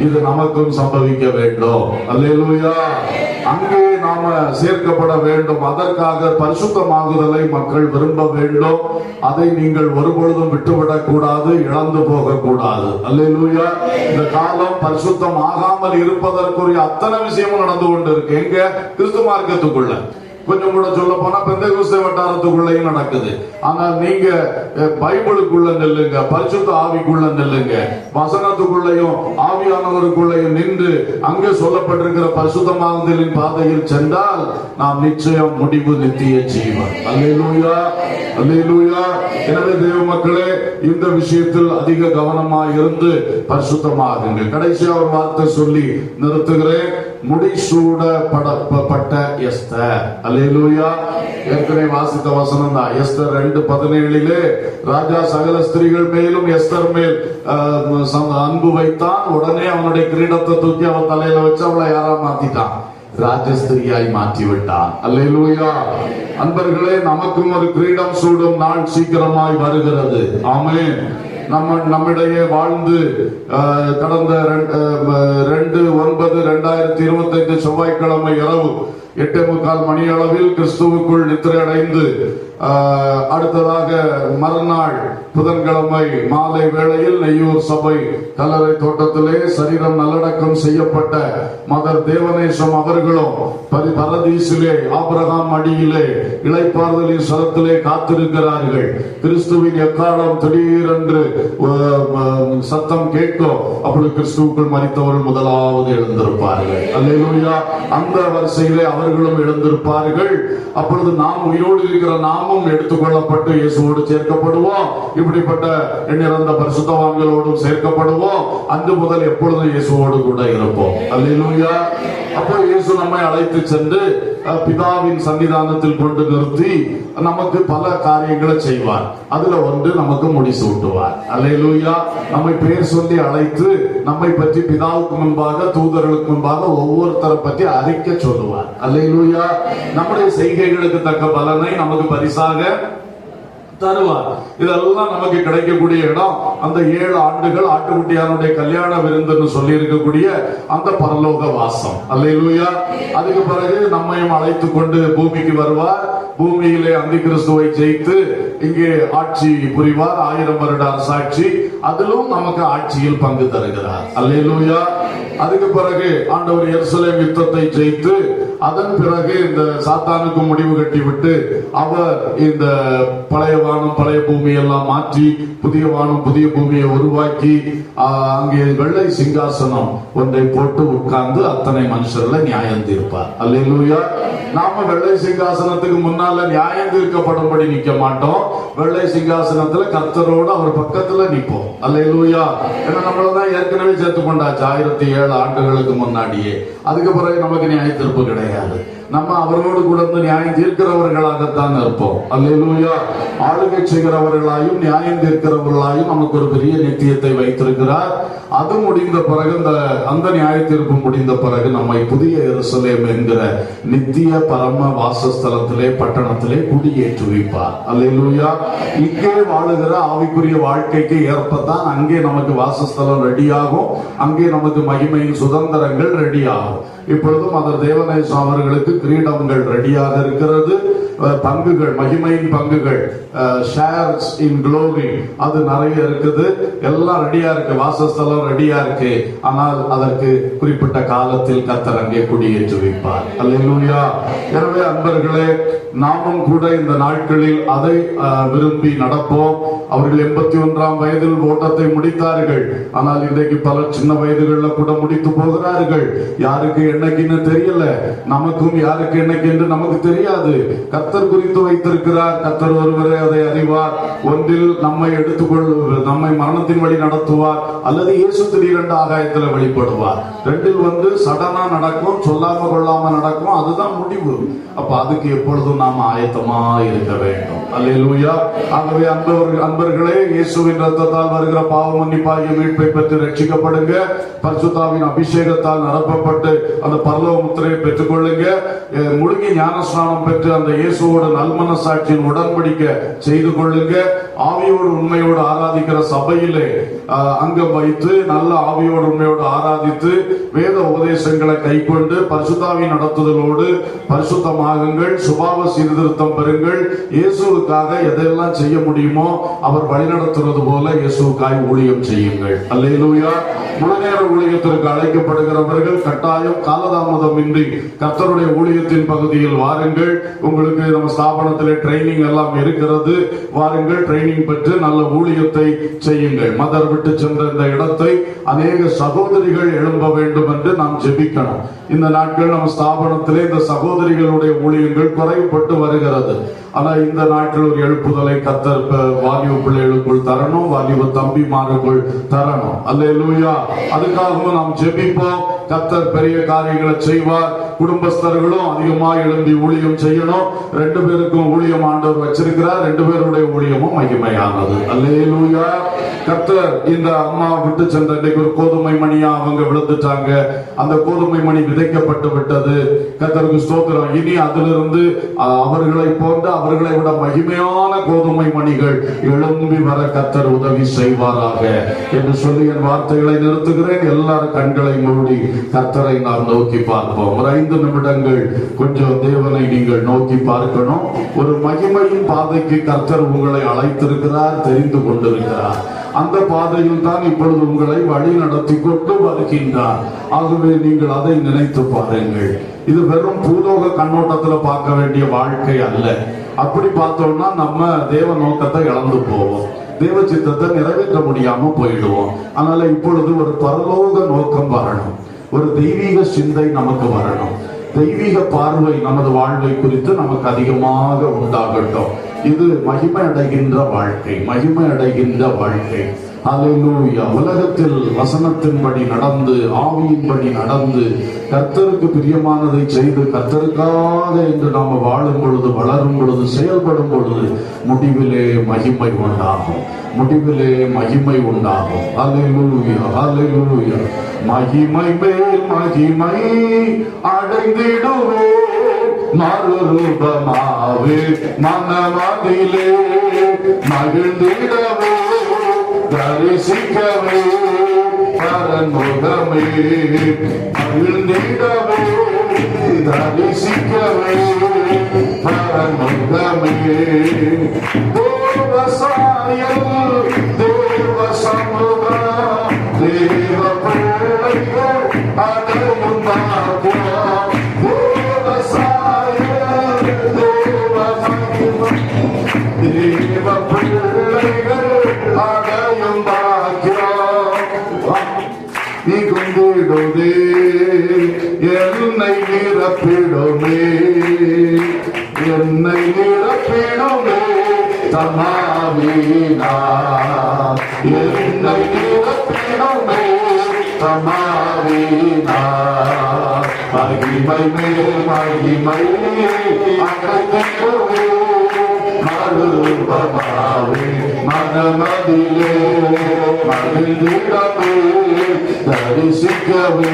இது நமக்கும் சம்பவிக்க வேண்டும். அல்லேலூயா. அங்கே நாம சேர்க்கப்பட வேண்டும். அதற்காக பரிசுத்தமாகுதலை மக்கள் விரும்ப வேண்டும். அதை நீங்கள் ஒருபொழுதும் விட்டுவிடக் கூடாது, இழந்து போக கூடாது. அல்லேலூயா. இந்த காலம் பரிசுத்தம் ஆகாமல் இருப்பதற்குரிய அத்தனை விஷயமும் நடந்து கொண்டு இருக்கு. எங்க? கிறிஸ்து மார்க்கத்துக்குள்ள. கொஞ்சம் கூட சொல்ல போனா பெந்தெகோஸ்தே வட்டாரத்துக்குள்ளேயும் நடக்குது. ஆனால் நீங்க பைபிளுக்குள்ள நெல்லுங்க, பரிசுத்த ஆவிக்குள்ள நெல்லுங்க, வசனத்துக்குள்ளேயும் ஆவியானவருக்குள்ளேயும் நின்று அங்கே சொல்லப்பட்டிருக்கிற பரிசுத்தமாகுதலின் பாதையில் சென்றால் நாம் நிச்சயம் முடிவு நித்திய ஜீவன். அல்லேலூயா. அல்லேலூயா. எனவே தேவ மக்களே, இந்த விஷயத்தில் அதிக கவனமாக இருந்து பரிசுத்தமாகுங்கள். கடைசியா ஒரு வார்த்தை சொல்லி நிறுத்துகிறேன். முடிசூடப்பட்ட எஸ்தர். அல்லேலூயா. ஏற்கனவே வாசித்த வசனம் தான். எஸ்தர் 2:17 ராஜா சகல ஸ்திரீகள் மேலும் எஸ்தர் மேல் அன்பு வைத்தான். உடனே அவனுடைய கிரீடத்தை தூக்கி அவன் தலையில வச்சு அவளை யாரா மாத்திட்டான், ராஜஸ்திரியாய் மாற்றி விட்டான். அல்லேலூயா. அன்பர்களே, நமக்கும் ஒரு கிரீடம் சூடும் நாள் சீக்கிரமாய் வருகிறது. ஆமென். நம்மிடையே வாழ்ந்து கடந்த 2/9/2025 செவ்வாய்க்கிழமை இரவு 8:45 மணி அளவில் கிறிஸ்துவுக்குள் நித்திரை அடைந்து அடுத்ததாக மறுநாள் புதன்கிழமை மாலை வேளையில் நெய்யூர் சபை கல்லறை தோட்டத்திலே சரீரம் நல்லடக்கம் செய்யப்பட்ட மதர் தேவநேசம் அவர்களும் பரதீசிலே ஆபிரகாம் அடியிலே இளைப்பாறுதலின் சரத்திலே காத்திருக்கிறார்கள். கிறிஸ்துவின் எக்காலம் திடீரென்று சத்தம் கேட்கும். அப்பொழுது கிறிஸ்துவுக்குள் மரித்தவர்கள் முதலாவது எழுந்திருப்பார்கள். அல்லேலூயா. அந்த வரிசையிலே அவர்களும் எழுந்திருப்பார்கள். அப்பொழுது நாம் உயிரோடு இருக்கிற நாமும் எடுத்துக்கொள்ளப்பட்டு இயேசுவோடு சேர்க்கப்படுவோம். இப்படிப்பட்ட எண்ணிறந்த பரிசுத்தவான்களோடும் சேர்க்கப்படுவோம். அன்று முதல் எப்பொழுதும் இயேசுவோடு கூட இருப்போம். அல்லேலூயா. அப்போ இயேசு நம்மை அழைத்து சென்று பிதாவின் சன்னிதானத்தில் கொண்டு நிறுத்தி நமக்கு பல காரியங்களை செய்வார். அதுல ஒன்று நமக்கு முடிசூட்டுவார். அல்லேலூயா. நம்மை பெயர் சொல்லி அழைத்து நம்மை பற்றி பிதாவுக்கு முன்பாக தூதர்களுக்கு முன்பாக ஒவ்வொருத்தரை பற்றி அறிக்கை சொல்லுவார். அல்லேலூயா. நம்முடைய செய்கைகளுக்கு தக்க பலனை நமக்கு பரிசாக தருவார். இதெல்லாம் நமக்கு கிடைக்கக்கூடிய இடம் அந்த 7 ஆண்டுகள் ஆட்டுக்குட்டியானுடைய கல்யாண விருந்துன்னு சொல்லி இருக்கக்கூடிய அந்த பரலோக வாசம். அல்லேலூயா. அதுக்கு பிறகு நம்மையும் அழைத்து கொண்டு பூமிக்கு வருவார். பூமியிலே அந்தி கிறிஸ்துவை ஜெயித்து இங்கே ஆட்சி புரிவார். 1000 வருட அரசாட்சி, அதிலும் நமக்கு ஆட்சியில் பங்கு தருகிறார். அல்லேலூயா. அதுக்கு பிறகு ஆண்டவர் எருசலேம் யுத்தத்தை ஜெயித்து அதன் பிறகு இந்த சாத்தானுக்கு முடிவு கட்டிவிட்டு அவர் இந்த பழைய வானம் பழைய பூமி எல்லாம் மாற்றி புதிய வானம் புதிய பூமியை உருவாக்கி அங்கே வெள்ளை சிங்காசனம் ஒன்றை போட்டு உட்கார்ந்து அத்தனை மனுஷர்களை நியாயம் தீர்ப்பார். அல்லேலூயா. நாம வெள்ளை சிங்காசனத்துக்கு முன்னால நியாயம் தீர்க்கப்படும்படி நிக்க மாட்டோம். வெள்ளை சிங்காசனத்துல கர்த்தரோடு அவர் பக்கத்துல நிற்போம். அல்லேலூயா. ஏன்னா நம்மளதான் ஏற்கனவே சேர்த்து கொண்டாச்சு 1007 ஆண்டுகளுக்கு முன்னாடியே. அதுக்கு பிறகு நமக்கு நியாய தீர்ப்பு கிடையாது. நம்ம அவரோடு கூட நியாயம் தீர்க்கிறவர்களாகத்தான் இருப்போம். அல்லேலூயா. ஆளுகை செய்கிறவர்களாயும் நியாயம் தீர்க்கிறவர்களாயும் நமக்கு ஒரு பெரிய நித்தியத்தை வைத்திருக்கிறார். அது முடிந்த பிறகு அந்த நியாய தீர்ப்பு முடிந்த பிறகு நம்மை புதிய எருசலேம் என்கிற நித்திய பரம வாசஸ்தலத்திலே பட்டணத்திலே குடியேற்றுவிப்பார். அல்லேலூயா. இங்கே வாழுகிற ஆவிக்குரிய வாழ்க்கைக்கு ஏற்பத்தான் அங்கே நமக்கு வாசஸ்தலம் ரெடியாகும். அங்கே நமக்கு மகிமையின் சுதந்திரங்கள் ரெடியாகும். இப்பொழுதும் அதர் தேவநேச அவர்களுக்கு கிரீடங்கள் ரெடியாக இருக்கிறது. பங்குகள், மகிமையின் பங்குகள், ஷேர்ஸ் இன் க்ளோரி, அது நிறைய இருக்குது. எல்லாம் ரெடியா இருக்கு. வாசஸ்தலம் ரெடியா இருக்கு. ஆனால் அதற்கு குறிப்பிட்ட காலத்தில் கர்த்தர் அங்கே குடியேற்றி வைப்பார். அல்லேலூயா. எனவே அன்பர்களே, நாமும் கூட இந்த நாட்களில் அதை விரும்பி நடப்போம். அவர்கள் 81ஆம் வயதில் ஓட்டத்தை முடித்தார்கள். ஆனால் இன்றைக்கு பலர் சின்ன வயதுகளில் கூட முடித்து போகிறார்கள். யாருக்கு என்னைக்குன்னு தெரியல. நமக்கும் யாருக்கு என்னைக்கு என்று நமக்கு தெரியாது. கர்த்தர் குறித்து வைத்திருக்கிறார். கர்த்தர் ஒருவரே அதை அறிவார். ஒன்றில் நம்மை நம்மை மரணத்தின் வழி நடத்துவார், அல்லது இயேசு திடீரென்று ஆகாயத்தில் வெளிப்படுவார். ரெண்டில் சடனா நடக்கும், சொல்லாம கொள்ளாம நடக்கும். அதுதான் முடிவு. அப்ப அதுக்கு எப்பொழுதும் நாம் ஆயத்தமா இருக்க வேண்டும். அல்லேலூயா. ஆகவே அன்பர்களே, இயேசுவின் ரத்தத்தால் வருகிற பாவ மன்னிப்பாகிய மீட்பை பெற்று ரட்சிக்கப்படுங்க. பரிசுத்தாவின் அபிஷேகத்தால் நிரப்பப்பட்டு அந்த பரலோக முத்திரையை பெற்றுக் கொள்ளுங்க. முழுகி ஞானஸ்நானம் பெற்று அந்த இயேசுவோட நல்மனசாட்சியின் உடன்படிக்கை செய்து கொள்ளுங்க. ஆவியோடு உண்மையோடு ஆராதிக்கிற சபையிலே அங்கம் வைத்து நல்ல ஆவியோடு உண்மையோடு ஆராதித்து வேத உபதேசங்களை கைக்கொண்டு பரிசுத்தாவின் நடத்துதலோடு பரிசுத்தமாகுங்கள். சுபாவ சீர்திருத்தம் பெறுங்கள். இயேசுவுக்காக எதையெல்லாம் செய்ய முடியுமோ அவர் வழிநடத்துவது போல இயேசுவுக்காய் ஊழியம் செய்யுங்கள். அல்லேலூயா. முழுநேர ஊழியத்திற்கு அழைக்கப்படுகிறவர்கள் கட்டாயம் காலதாமதமின்றி கர்த்தருடைய ஊழியத்தின் பகுதியில் வாருங்கள். உங்களுக்கு நம்ம ஸ்தாபனத்திலே ட்ரைனிங் எல்லாம் இருக்கிறது. வாருங்கள், ட்ரைனிங் பெற்று நல்ல ஊழியத்தை செய்யுங்கள். மதர் விட்டு சென்ற இந்த இடத்தை அநேக சகோதரிகள் எழும்ப வேண்டும் என்று நாம் ஜெபிக்கணும். இந்த நாட்கள் நம்ம ஸ்தாபனத்திலே இந்த சகோதரிகளுடைய ஊழியங்கள் குறைவுபட்டு வருகிறது. ஆனா இந்த நாட்டில் ஒரு எழுப்புதலை கர்த்தர் வாலிப பிள்ளைகளுக்குள் தரணும், வாலிப தம்பிமாருக்குள் தரணும். அல்லேலூயா. அதுக்காகவும் நாம் ஜெபிப்போம். கர்த்தர் பெரிய காரியங்களை செய்வார். குடும்பஸ்தர்களும் அதிகமாக எழும்பி ஊழியம் செய்யணும். 2 பேருக்கும் ஊழியம் ஆண்டவர் வச்சிருக்கிறார். 2 பேருடைய ஊழியமும் மகிமையானது. அல்லேலூயா. கர்த்தர் இந்த அம்மா விட்டு சென்ற இன்னைக்கு ஒரு கோதுமை மணியா அவங்க விழுந்துட்டாங்க. அந்த கோதுமை மணி விதைக்கப்பட்டு விட்டது. கர்த்தருக்கு ஸ்தோத்திரம். இனி அதிலிருந்து அவர்களை போன்ற அவர்களை விட மகிமையான கோதுமை மணிகள் எழும்பி வர கர்த்தர் உதவி செய்வாராக என்று சொல்லி என் வார்த்தைகளை நிறுத்துகிறேன். எல்லாரும் கண்களை மூடி கர்த்தரை நாம் நோக்கி பார்ப்போம். ஒரு 5 நிமிடங்கள் கொஞ்சம் தேவனை நீங்கள் நோக்கி பார்க்கணும். ஒரு மகிமையின் பாதைக்கு கர்த்தர் உங்களை அழைத்திருக்கிறார், தெரிந்து கொண்டிருக்கிறார். அந்த பாதையில் தான் இப்பொழுது உங்களை வழி நடத்தி கொண்டு வருகின்றார். ஆகவே நீங்கள் அதை நினைத்து பாருங்கள். இது வெறும் பூலோக கண்ணோட்டத்தில் பார்க்க வேண்டிய வாழ்க்கை அல்ல. அப்படி பார்த்தோம்னா நம்ம தேவ நோக்கத்தை இழந்து போவோம், தேவ சித்தத்தை நிறைவேற்ற முடியாம போயிடுவோம். அதனால இப்பொழுது ஒரு பரலோக நோக்கம் வரணும், ஒரு தெய்வீக சிந்தை நமக்கு வரணும், தெய்வீக பார்வை நமது வாழ்வை குறித்து நமக்கு அதிகமாக உண்டாகட்டும். இது மகிமை அடைகின்ற வாழ்க்கை, மகிமை அடைகின்ற வாழ்க்கை. அல்லேலூயா. உலகத்தில் வசனத்தின்படி நடந்து, ஆவியின்படி நடந்து, கர்த்தருக்கு பிரியமானதை செய்து கர்த்தருக்காக என்று நாம் வாழும் பொழுது, வளரும் பொழுது, செயல்படும் பொழுது முடிவிலே மகிமை உண்டாகும், முடிவிலே மகிமை உண்டாகும். அல்லேலூயா, அல்லேலூயா. மகிமை மேல் மகிமை அடைந்திடுவே, மறுரூபமாவே மனமதிலே மகிழ்ந்திடவே, தரிசிக்கவே பரன்முகமே, மகிழ்ந்திடவே தரிசிக்கவே பரமுகமே தேவசாயம் தேவ சமூகம் தேவ பிள்ளைகள் அடையும் பாக்கியம் தேவசாயம் தேவ மகிமை தேவ பிள்ளைகள் அடையும் பாக்கியம் மிகுந்திடுதே என்னை நிரப்பிடுமே என்னை நிரப்பிடுமே தமாவினா என்னை நிரப்பிடுமே தமாவினா மகிமை மேல் மகிமை அகத்திடுவே மறுபமாவே மனமதிலே மகிழ்ந்திடவே தரிசிக்கவே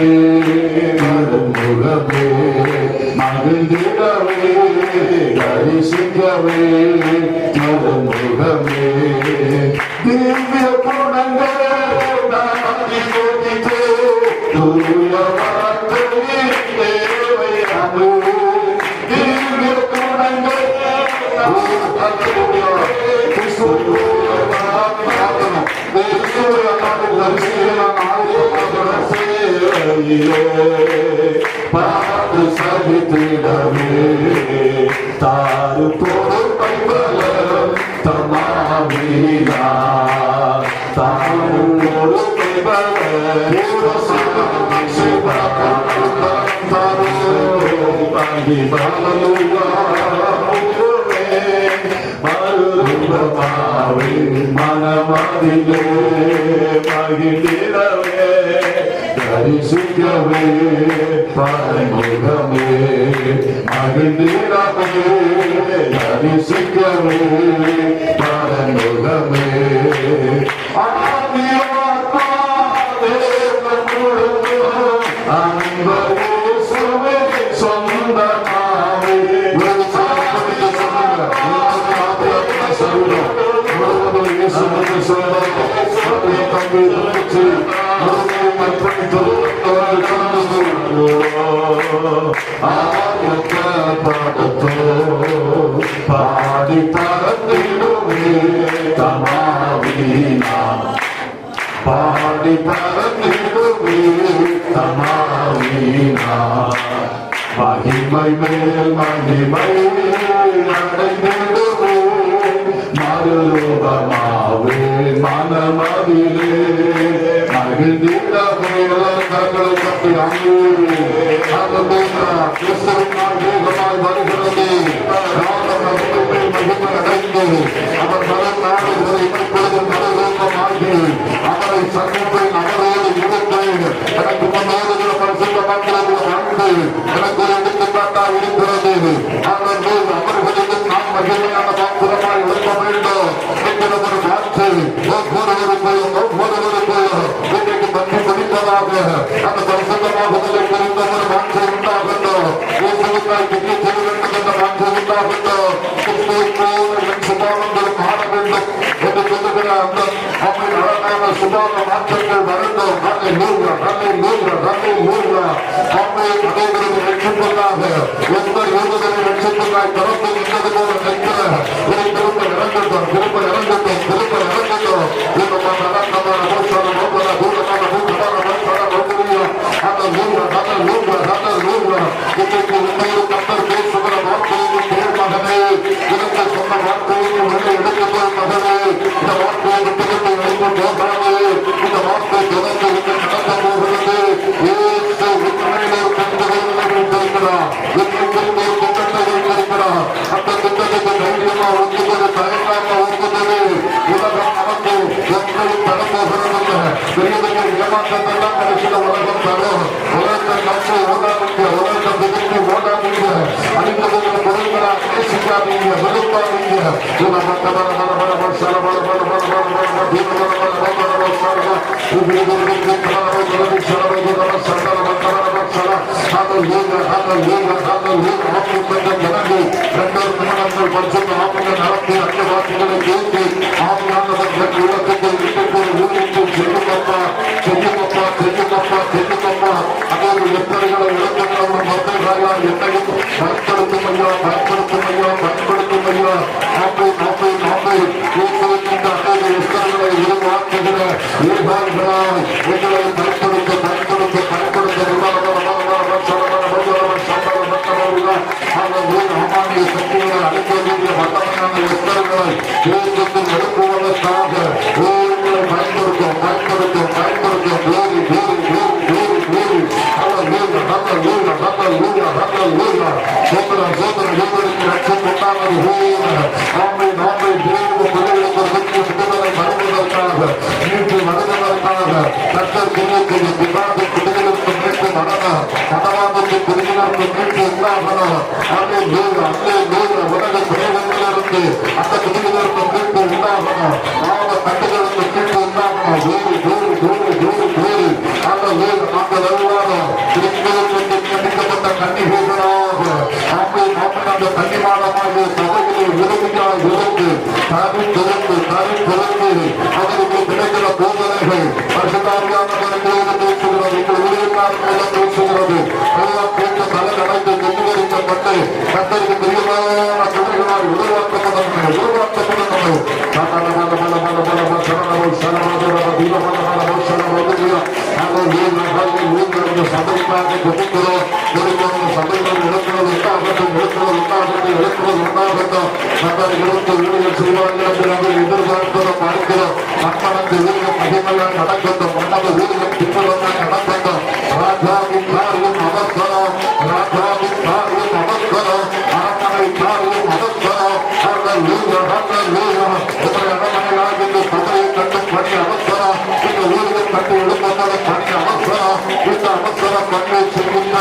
மறுமுகமே மகிழ்ந்திடவே தரிசிக்கவே மறுமுகமே திவ்ய குணங்கள் நாடி கொடித்தே தூய வார்த்தையே தேவையாமே திவ்ய குணங்கள் பாடு சகித்திடவே தாரு பொறுப்பை பலரும் தமாவினா தாரு மனமதிலே மகிழ்ந்திடவே தரிசிக்கவே பரமுகமே மகிழ்ந்திடவே தரிசிக்கவே பரமுகமே ஆத்மா தேவன் முழுவதும் அன்பரே சுவே சொந்தமாவே பாடி பரந்திடுவே தமாவினா பாடி பரந்திடுவே தமாவினா மகிமை மேல் மகிமை அடைந்திடுவே மறுரூபமாவே மனமதிலே மகிழ்ந்திடவே கண்களை கட்டி கிறிஸ்தவமாய் வருகிறது மகிமை அடைந்து அவர் மலர்நாடு மறுரூபமாகி அவரை சந்திப்பேன் அவரோடு இருப்பேன் எனக்கு முன்னேறுகிற பரிசுத்த மக்களுக்கு வாழ்ந்து எனக்கு ஒரு எடுத்துக்காட்டாக இருக்கிறது அவர்களுக்கு நாம் மகிழ்மையான பாத்திரமாய் இருக்க வேண்டும் என்கிற ஒரு வார்த்தை ஒவ்வொருவருக்கும் இன்றைக்கு பற்றி பிடித்ததாக அந்த பரிசுத்தமாக புரிந்த ஒரு வார்த்தை உண்டாகட்டும் இயேசுவுக்காய் திட்டி செய்ய வேண்டும் என்ற வார்த்தை உண்டாகட்டும் சுபாவங்கள் மாற வேண்டும் என்று சொல்லுகிற அந்த அவை அழகான சுபாவ மாற்றங்கள் வரட்டும் அதை நூறு அவை அனைவரும் ரட்சிப்பதாக எந்த யோகங்களை ரட்சிப்பதாய் திறந்து நின்றது போல நிற்கிற இதை திரும்ப இறங்கட்டும் இன்றைக்கு உண்மையில் கத்தர் பேசுகிற வார்த்தையின் பேர் மகனே எனக்கு சொன்ன வார்த்தையின் உள்ளே எடுக்கப்போம் மகனே இந்த வார்த்தையை விட்டுவிட்டு எழுந்து போகாது இந்த வார்த்தை தொடர்ந்து நடக்க போகிறது ஏற்று உண்மையிலே கண்டுகிறார் என்னை திட்டத்தை வைத்திருக்கிறார் அந்த திட்டத்துக்கு தைரியமா ஒத்துவது தயங்காம ஒத்துவது உலகம் நமக்கு எப்போதும் தரப்போகிறது பெரியவர்கள் ஏமாற்றத்தெல்லாம் கிடைக்கிற உலகம் தரும் உலகத்தை நம்பி ஓடாதீங்க உலகத்தை விதித்து ஓடாதீங்க அழிந்தவங்க பொருள்களா நேசிக்காதீங்க வெறுப்பாதீங்க எத்தனைகளை இழந்தவர்கள் மக்கள் என்னையும் பயன்படுத்தும் ஐயா கண்ணிகளாய் உங்களை பயன்படுத்த பயன்படுத்த பயன்படுத்த அமானிய சக்திகளை அழைக்கக்கூடிய வல்லமையான எத்தர்களை தேசத்தில் எழுப்புவதற்காக உங்களை பயன்படுத்த பயன்படுத்த பயன்படுத்த வேறு வேறு வேறு வேறு வேறு சோதரன் சோதரன் தேவனுக்கு ரட்சம் உண்டானது நாமை நாமை தேவ பிள்ளைகளுக்கு விடுதலை வருவதற்காக மீட்டு வருவதற்காக கர்த்தர் குழுக்கள் பிதாது பிள்ளைகளுக்கு மீட்டு நடன மதவாதத்தை பிரிவினருக்கு மீட்டு உண்டாகணும் அல்லே நூறு உலக பிள்ளைகளிலிருந்து அந்த பிரிவினருக்கு மீட்டு உண்டாகணும் பாவ கட்டுகளுக்கு மீட்டு உண்டாகணும் வேறு வேறு வேறு வேறு வேறு அந்த வேறு நாங்கள் எல்லாரும் நியமிக்கப்பட்ட கன்னிகைகளாக அந்த கன்னிமானமாக சபைகளை விரும்பினால் விருந்து தரித்திருந்து அதற்கு கிடைக்கிற போதனைகள் பரிசுத்தாவியானவர்களோடு பேசுகிறது எங்கள் ஊழியக்காரர் மூலம் பேசுகிறது எல்லாம் கேட்டு தலை நடந்து சுத்திகரிக்கப்பட்டு கத்தருக்கு பிரியமான பிள்ளைகளால் உருவாக்கப்படணும் சபைக்காக கொடுக்கிறோம் சபைகள் எடுக்கிறது உண்டாகட்டும் சபைகளுக்கு ஊழியர் செய்வார்கள் என்று நாங்கள் எதிர்பார்க்கிறோம் பார்க்கிறோம் மன்னனுக்கு ஊழியம் மகிமையால் நடக்கட்டும் மன்னது ஊழியம் திட்டவர்கள் நடக்கட்டும் ராஜாவின் காரியம் அவசரம் ராஜாவின் காரியம் அவசரம் அரண்மனை காரியம் அவசரம் அரண்மனையாக இந்த சபையை கட்டும் பணி அவசரம் இந்த ஊழியம் கட்டு எழுப்பது பணி அவசரம் இந்த அவசரம் பணியை செய்கின்ற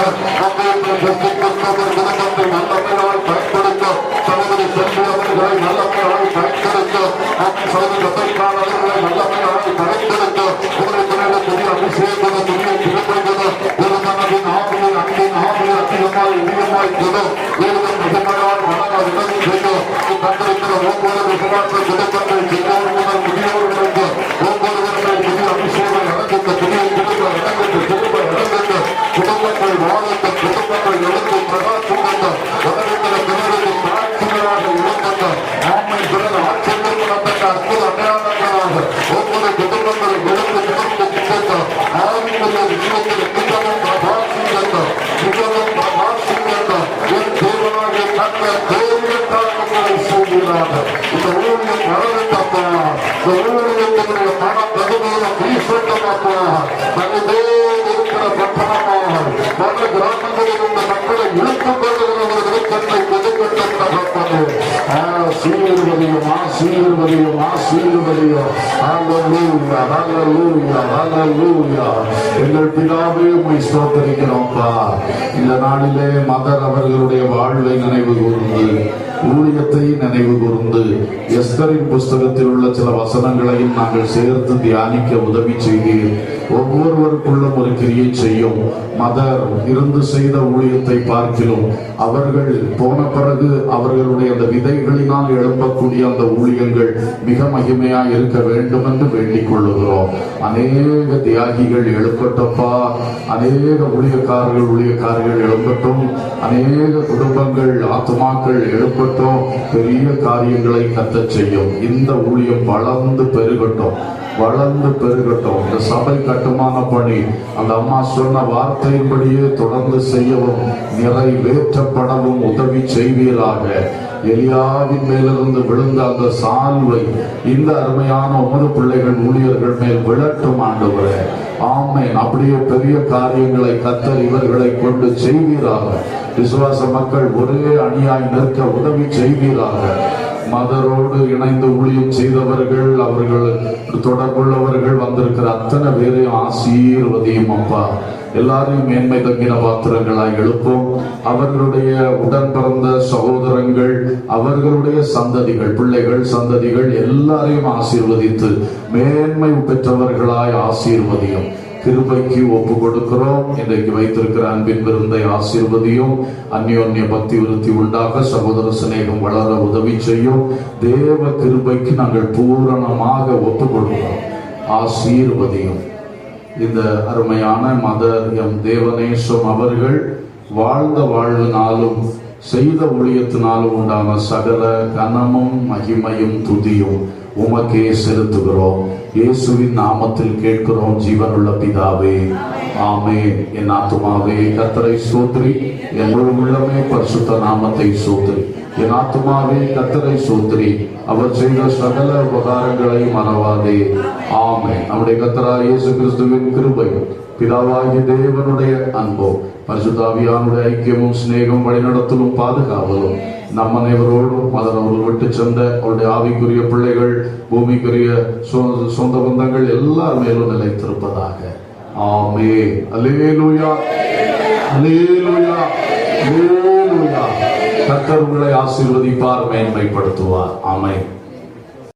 குடும்பத்தை நல்லமையால் பயன்படுத்தும் சகோதரி செல்வியவர்களை நல்லமையால் பயன்படுத்தும் சகோதரர்களை நல்லமையால் பயன்படுத்தும் புதிய அபிஷேகம் துணியை திருப்படுகிறது ஒரு மனதின் ஆவியை அன்பின் ஆவியை அதிகமாய் அதிகமாய் தரும் வேறும் மிகமையால் மனதால் உதவி செய்யும் தந்திருக்கிற ஒவ்வொரு விசுவாச குடும்பங்கள் சின்னோர் முதல் முதியோர்களுக்கு ஒவ்வொருவர்களை புதிய அபிஷேகம் நடந்துட்டு துணியை திரும்ப நடந்துட்டு திரும்ப நடந்துட்டு குடும்பங்கள் வாழத்த குடும்பங்கள் எழுந்து பிரகாசிக்கின்ற உலகத்தில் பிறகு காட்சிகளாக இருக்கின்ற ஆண்மை பிறகு ஆச்சரியப்படத்தக்க அற்புத அடையாளங்களாக ஒவ்வொரு குடும்பங்களும் எழுந்து நிமிர்ந்து நிற்கின்ற ஆவியுடைய விஷயத்தில் மிகவும் பிரகாசிக்கின்ற மிகவும் பிரகாசிக்கின்ற என் தேவனாகிய கண்ட தேவையற்றாக செய்கிறார்கள் இந்த ஊழியம் வரவேற்றப்பா இந்த ஊழியத்தினுடைய மன தகுதியிலும் வீசட்டப்பா தகுதே இருக்கிற பட்டணமாக பல கிராமங்களில் இந்த மக்களை இழுத்துக் கொள்ளுகிறவர்களுக்கு தன்னை கொதுக்கட்டப்பட்டது ஆசீர்வதியும் ஆசீர்வதியும் ஆசீர்வதியும் ஹல்லேலூயா ஹல்லேலூயா ஹல்லேலூயா எங்கள் பிதாவே உம்மை ஸ்தோத்திரிக்கிறோம்ப்பா இந்த நாளிலே மதர் அவர்களுடைய வாழ்வை நினைவு கூர்ந்து ஊழியத்தை நினைவு கூர்ந்து எஸ்தரின் புஸ்தகத்தில் உள்ள சில வசனங்களையும் நாங்கள் சேர்த்து தியானிக்க உதவி செய்தீர் ஒவ்வொருவருக்குள்ளும் ஒரு கிரியை செய்யும் மதர் இருந்து செய்த ஊழியத்தை பார்க்கிலும் அவர்கள் போன பிறகு அவர்களுடைய அந்த விதைகளினால் எழும்பக்கூடிய அந்த ஊழியங்கள் மிக மகிமையாக இருக்க வேண்டும் என்று வேண்டிக் கொள்ளுகிறோம் அநேக தியாகிகள் எழுப்பட்டப்பா அநேக ஊழியக்காரர்கள் எழும்பட்டும் அநேக குடும்பங்கள் ஆத்மாக்கள் எழுப்பட்டும் பெரிய காரியங்களை கத்தச் செய்யும் இந்த ஊழியம் வளர்ந்து பெருகட்டும் இந்த சபை கட்டுமான பணி அந்த அம்மா சொன்ன வார்த்தையின்படியே தொடர்ந்து செய்யவும் நிறைவேற்றப்படவும் உதவி செய்வீராக எலியாவின் மேலிருந்து விழுந்த அந்த சால்வை இந்த அருமையான உமது பிள்ளைகள் ஊழியர்கள் மேல் விழட்டும் ஆண்டவரே ஆமென் அப்படியே பெரிய காரியங்களை கர்த்தர் இவர்களை கொண்டு செய்வீராக விசுவாச மக்கள் ஒரே அணியாய் நிற்க உதவி செய்வீராக மதரோடு இணைந்து ஊழியம் செய்தவர்கள் அவர்கள் தொடர்புள்ளவர்கள் வந்திருக்கிற அத்தனை பேரையும் ஆசீர்வதியும் அப்பா எல்லாரையும் மேன்மை தங்கின பாத்திரங்களாய் எழுப்போம் அவர்களுடைய உடன் பிறந்த சகோதரங்கள் அவர்களுடைய சந்ததிகள் பிள்ளைகள் சந்ததிகள் எல்லாரையும் ஆசீர்வதித்து மேன்மை பெற்றவர்களாய் ஆசீர்வதியும் கிருபைக்கு ஒப்பு கொடுக்கிறோம் இன்றைக்கு வைத்திருக்கிற அன்பின் விருந்தை ஆசீர்வதியும் அந்யோன்ய பக்தி விருத்தி உண்டாக சகோதர சிநேகம் வளர உதவி செய்யும் தேவ கிருபைக்கு நாங்கள் பூரணமாக ஒப்பு கொடுக்கிறோம் ஆசீர்வதியும் இந்த அருமையான மதர் எம் தேவநேசம் அவர்கள் வாழ்ந்த வாழ்வினாலும் செய்த ஊழியத்தினாலும் உண்டான சகல கனமும் மகிமையும் துதியும் உமக்கே செலுத்துகிறோம். இயேசுவின் நாமத்தில் கேட்கிறோம் ஜீவனுள்ள பிதாவே, ஆமென். என் ஆத்துமாவே கர்த்தரை ஸ்தோத்திரி, என் முழு உள்ளமே பரிசுத்த நாமத்தை ஸ்தோத்திரி. என் ஆத்துமாவே கர்த்தரை ஸ்தோத்திரி, அவர் செய்த சகல உபகாரங்களை மறவாதே. ஆமென். நம்முடைய கர்த்தராகிய இயேசு கிறிஸ்துவின் கிருபையும் பிதாவாகிய தேவனுடைய அன்பும் பரிசுத்த ஆவியானுடைய ஐக்கியமும் சிநேகம் வழிநடத்தலும் பாதுகாவலும் நம் அனைவரோடும் அதனோடு விட்டு சென்ற அவருடைய ஆவிக்குரிய பிள்ளைகள், பூமிக்குரிய சொந்த பந்தங்கள் எல்லார் மேலும் நிலைத்திருப்பதாக. ஆமென். அல்லேலூயா, அல்லேலூயா, அல்லேலூயா. கர்த்தர் உங்களை ஆசீர்வதிப்பார், மேன்மைப்படுத்துவார். ஆமென்.